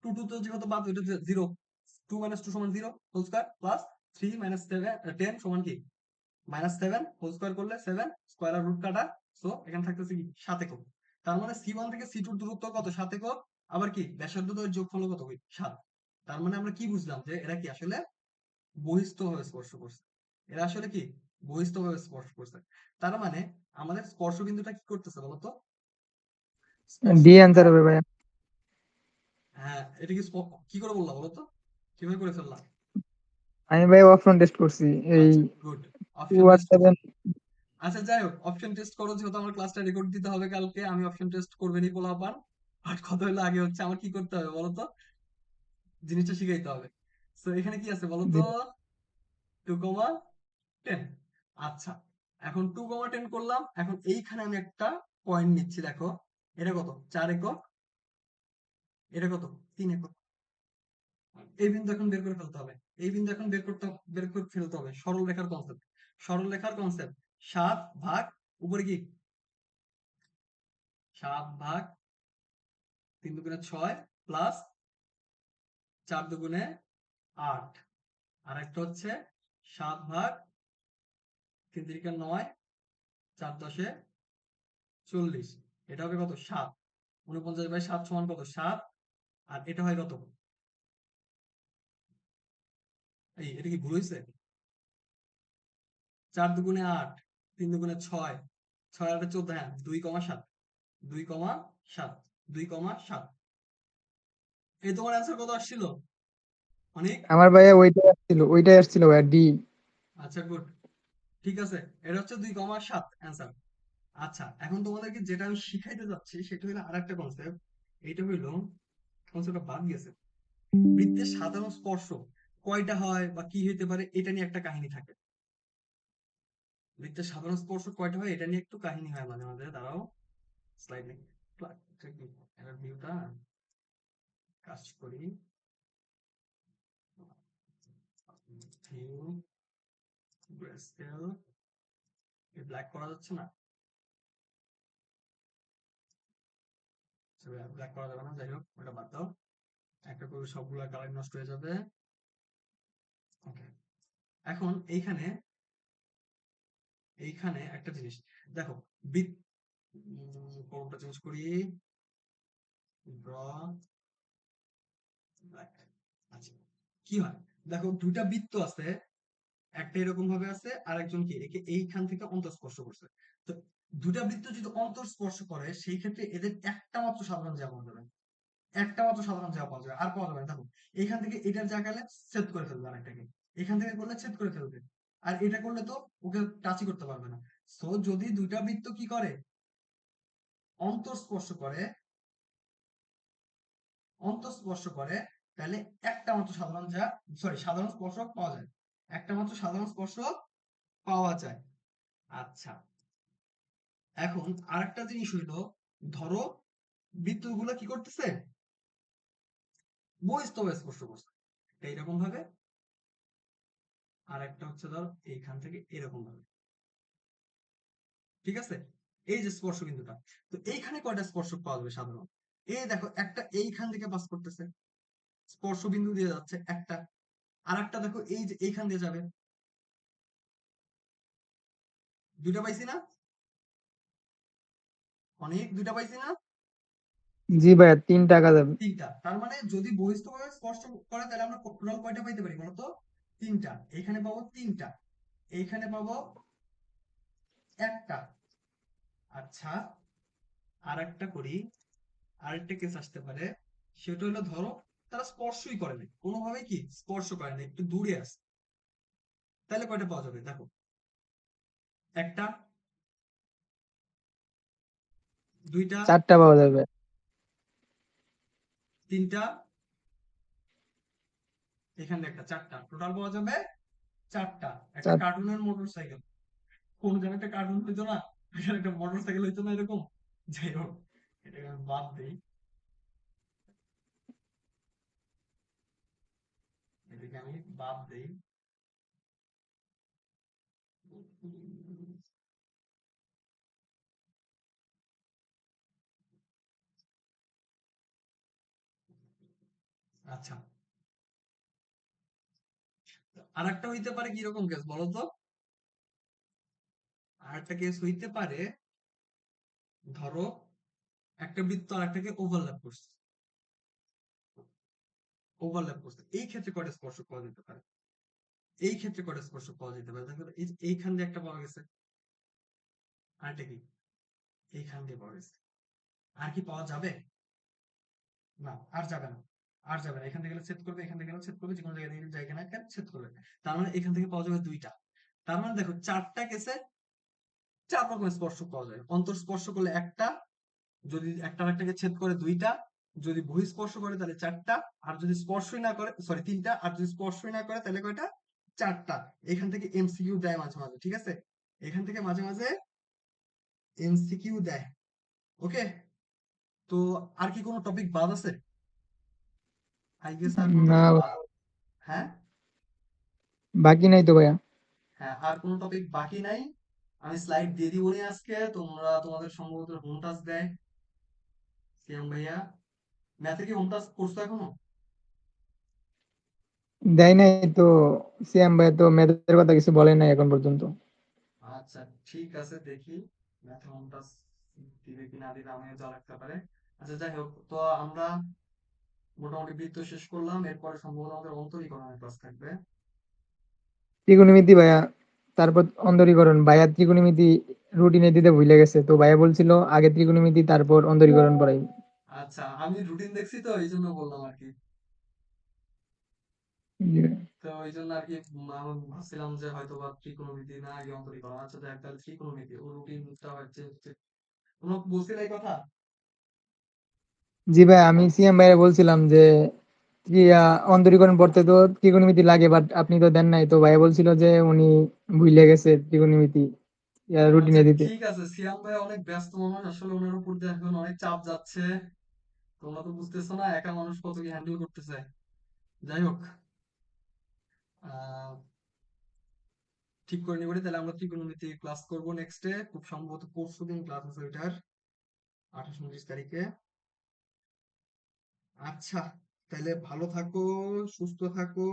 টু টু তো যেহেতু বাদ, ওইটা 0, 2 - 2 সমান 0 হোল স্কয়ার প্লাস 3 - 7 10 সমান কি -7 হোল স্কয়ার করলে 7 স্কয়ার আর রুট কাটা, সো এখানে থাকতেছে কি 7 একক। তার মানে সি ওয়ান থেকে সি টুর দূরত্ব কত, 7 একক। আবার কি ব্যাসার্ধ দ্বয়ের যোগফল কত, ওই 7। তার মানে আমরা কি বুঝলাম যে এরা কি আসলে বহিস্থভাবে স্পর্শ করছে, এরা আসলে কি বহিস্থভাবে স্পর্শ করছে। তার মানে আমাদের স্পর্শ বিন্দুটা কি করতেছে বলতো, স্পর্শ ডি বিন্দুটা, অ্যান্সার হবে ভাইয়া। হ্যাঁ এটা কি কি করে বললাম বলতো, কিভাবে করে ফেললাম। আমি ভাই অপশন টেস্ট করছি এই আচ্ছা গুড, 2 অপশন আর টেস্ট করছো। 7। আচ্ছা যাই হোক, অপশন টেস্ট করো, যেহেতু আমার ক্লাসটা রেকর্ড দিতে হবে কালকে, আমি অপশন টেস্ট করবে নি পোলাপান। বাট কথা হলো আগে হচ্ছে আমার কি করতে হবে বলতো, জিনিসটা শিখাইতে হবে। সো এখানে কি আছে বলতো, 2,10। আচ্ছা এখন 2,10 করলাম, এখন এইখানে আমি একটা পয়েন্ট নিচ্ছি, দেখো এটা কত 4 একক, এটা কত 3 একক। এই বিন্দু এখন বের করে ফেলতে হবে, এই বিন্দু এখন বের করে ফেলতে হবে সরল রেখার কনসেপ্ট, সরল রেখার কনসেপ্ট 7 ভাগ উপরে কি 7 ভাগ 3 দুগুণে 6 প্লাস 4 দুগুণে 8, আর একটা হচ্ছে 7 ভাগ 3 তিরিকা 9, 4 দশে 40, এটা হবে কত 7, 49/7 সমান কত 7, আর এটা হয় কত, এই এটা কি ভুল হয়েছে, 4 দুগুণে 8, 3 দুগুণে 6, 6 আর 14, হ্যাঁ 2,7, 2,7, 2,7। এই তোমার অ্যান্সার কত আসছিল অনেক। আমার ভাইয়া ওইটাই আসছিল ভাইয়া ডি। আচ্ছা গুড, ঠিক আছে, এটা হচ্ছে 2,7 অ্যান্সার। আচ্ছা এখন তোমাদেরকে যেটা আমি শিখাইতে যাচ্ছি সেটা হলো আরেকটা কনসেপ্ট, এইটা হইলো কনসেপ্টটা বাদ গেছে, বৃত্তের সাধারণ স্পর্শ কয়টা হয় বা কি হইতে পারে এটা নিয়ে একটা কাহিনী থাকে, বৃত্তের সাধারণ স্পর্শ কয়টা হয় এটা নিয়ে একটু কাহিনী হয় মাঝে মাঝে, দাঁড়াও স্লাইড নেই, এটার ভিউটা কাজ করি, ভিউ গ্রেস্কেল, ব্ল্যাক করা যাচ্ছে না, ব্ল্যাক করা যাবে না, যাই হোক ওটা বাদ দাও, একটা করে সবগুলা কালার নষ্ট হয়ে যাবে। ওকে, এখন এইখানে এইখানে একটা জিনিস দেখো, বৃত্ত, কোনটা চেঞ্জ করি, ড্র ব্ল্যাক। আচ্ছা কি হয় দেখো, দুইটা বৃত্ত আছে, একটা এরকম ভাবে আছে আর একজন কি একে এইখান থেকে অন্তঃস্পর্শ করছে। তো দুটা বৃত্ত যদি অন্তঃস্পর্শ করে সেই ক্ষেত্রে এদের একটা মাত্র সাধারণ জ্যা পাওয়া যাবে, একটা মাত্র সাধারণ জ্যা পাওয়া যাবে, আর পাওয়া যাবে না। দেখো এখান থেকে এটার জ্যা গেলে ছেদ করে ফেলবে আরেকটাকে, এখান থেকে করলে ছেদ করে ফেলবে, আর এটা করলে তো ওকে টাচই করতে পারবে না। সো যদি দুইটা বৃত্ত কি করে অন্তঃস্পর্শ করে, অন্তঃস্পর্শ করে, তাহলে একটা মাত্র সাধারণ জ্যা, সরি সাধারণ স্পর্শক পাওয়া যায়, একটা মাত্র সাধারণ স্পর্শক পাওয়া যায়। আচ্ছা এখন আরেকটা জিনিস হইলো, ধরো বৃত্তগুলো কি করতেছে বহিঃস্থভাবে স্পর্শ করছে, একটা এইরকম ভাবে, আর একটা হচ্ছে ধর এইখান থেকে এরকম ভাবে, ঠিক আছে, এই যে স্পর্শ বিন্দুটা। তো এইখানে কয়টা স্পর্শক পাওয়া যাবে সাধারণ, এই দেখো একটা এইখান থেকে পাস করতেছে, স্পর্শ বিন্দু দিয়ে যাচ্ছে একটা, আর একটা দেখো এই যে এইখান দিয়ে যাবে, দুইটা পাইছি না, অনেক দুইটা পাইছি না, জি ভাইয়া 3 টাকা যাবে। তিনটা। তার মানে যদি বহিস্থভাবে স্পর্শ করে তাহলে আমরা টোটাল কয়টা পাইতে পারি বলতো, তিনটা। এখানে পাবো তিনটা, এইখানে পাবো একটা। আচ্ছা আর একটা করি, আরেকটা কেস আসতে পারে, সেটা হলো ধরো তারা স্পর্শই করে নাই, কোনোভাবেই কি স্পর্শ করে নাই, একটু দূরে আছে। তাহলে কয়টা পাওয়া যাবে দেখো, একটা, দুইটা, 4টা পাওয়া যাবে। তিনটা, এখানে একটা, চারটা, টোটাল পাওয়া যাবে চারটা। একটা 4। কার্টুনের মোটর সাইকেল, কোন যেন একটা কার্টুন হইতো না, এখানে একটা মোটর সাইকেল হইতো না এরকম। যাই হোক, এটাকে আমি বাদ দিই, এটাকে আমি বাদ দিই। আচ্ছা, আর একটা হইতে পারে কিরকম কেস বলো তো? আর একটা কেস হইতে পারে, ধরো একটা বৃত্ত আর একটাকে ওভারল্যাপ করছে, এই ক্ষেত্রে কয়টা স্পর্শক পাওয়া যেতে পারে? এই ক্ষেত্রে কয়টা স্পর্শক পাওয়া যেতে পারে দেখো তো, এইখান দিয়ে একটা পাওয়া গেছে, আরেকটা কি এইখান দিয়ে পাওয়া গেছে, আর কি পাওয়া যাবে? না, আর যাবে না, আর যাবে না। এখান থেকে গেলে ছেদ করবে, এখান থেকে গেলে ছেদ করবে, যে কোনো জায়গা থেকে জায়গা না কেন ছেদ করবে। তার মানে এখান থেকে পাওয়া যাবে দুইটা। তার মানে দেখো, চারটা কেসে চার রকমের স্পর্শক পাওয়া যায়। অন্তঃস্পর্শ করলে একটা, যদি একটা আরেকটাকে ছেদ করে দুইটা, যদি বহিঃস্পর্শ করে তাহলে চারটা, আর যদি স্পর্শই না করে, সরি তিনটা, আর যদি স্পর্শই না করে তাহলে কয়টা? চারটা। এখান থেকে এমসিকিউ দেয় মাঝে মাঝে, ঠিক আছে? এখান থেকে মাঝে মাঝে এমসিকিউ দেয়। ওকে, তো আর কি কোনো টপিক বাদ আছে? আই গেস আর কোনো না, টপিক বাদ, হ্যাঁ? বাকি নাই তো ভাইয়া। হ্যাঁ, আর কোনো টপিক বাকি নাই। আমি স্লাইড দিয়ে দিব নি আজকে, তোমরা তোমাদের সম্ভবত হোম টাস্ক দেয় সিয়াম ভাইয়া। ম্যাথে কি হোম টাস্ক করছো এখনো? দেয় নাই তো। সিয়াম ভাই তো ম্যাথের কথা কিছু বলে নাই এখন পর্যন্ত। আচ্ছা, ঠিক আছে, দেখি ম্যাথে হোম টাস্ক দিবে কি না দিবে, আমিও যা রাখতে পারে। আচ্ছা, যাই হোক, তো আমরা মোটামুটি বৃত্ত শেষ করলাম, এরপরে সম্ভবত আমাদের অন্তরীকরণের ক্লাস থাকবে। ত্রিকোণমিতি ভাইয়া, তারপর অন্তরীকরণ। ভাইয়া ত্রিকোণমিতি রুটিনে দিতে ভুলে গেছে, তো ভাইয়া বলছিল আগে ত্রিকোণমিতি তারপর অন্তরীকরণ পড়াই। আচ্ছা, আমি রুটিন দেখছি তো এই জন্য বললাম আর কি। জি। তো এই জন্য আর কি, আমি ভাবছিলাম যে হয়তো বা ত্রিকোণমিতি না আগে অন্তরীকরণ। আচ্ছা, দেখ তাহলে ত্রিকোণমিতি ও রুটিনটা হচ্ছে হচ্ছে তোমরা বলছিলে এই কথা। জি ভাই, আমি সিএম ভাইয়া বলছিলাম যে অন্তরীকরণ পড়তে তো ত্রিকোণমিতি লাগে, বাট আপনি তো দেন নাই, তো ভাইয়া বলছিল যে উনি ভুলে গেছে ত্রিকোণমিতি আচ্ছা, রুটিনে দিতে। ঠিক আছে, সিয়াম ভাই অনেক ব্যস্ত মানুষ, আসলে ওনার উপর দিয়ে এখন অনেক চাপ যাচ্ছে। তোমরা তো বুঝতেছো না একা মানুষ কত কি হ্যান্ডেল করতেছে। যাই হোক, আহ ঠিক করে নিবো, তাহলে আমরা ত্রিকোণমিতি ক্লাস করবো নেক্সটে, খুব সম্ভবত পরশু দিন ক্লাস আছে ওইটার, 28-29 তারিখে। আচ্ছা, তাহলে ভালো থাকো, সুস্থ থাকো,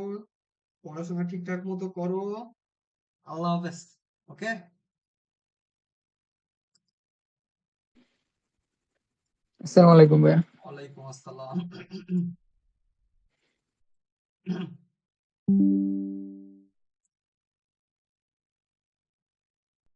পড়াশোনা ঠিকঠাক মতো করো। আল্লাহ হাফেজ। ওকে। আসসালামু আলাইকুম ভাইয়া। ওয়ালাইকুম আসসালাম।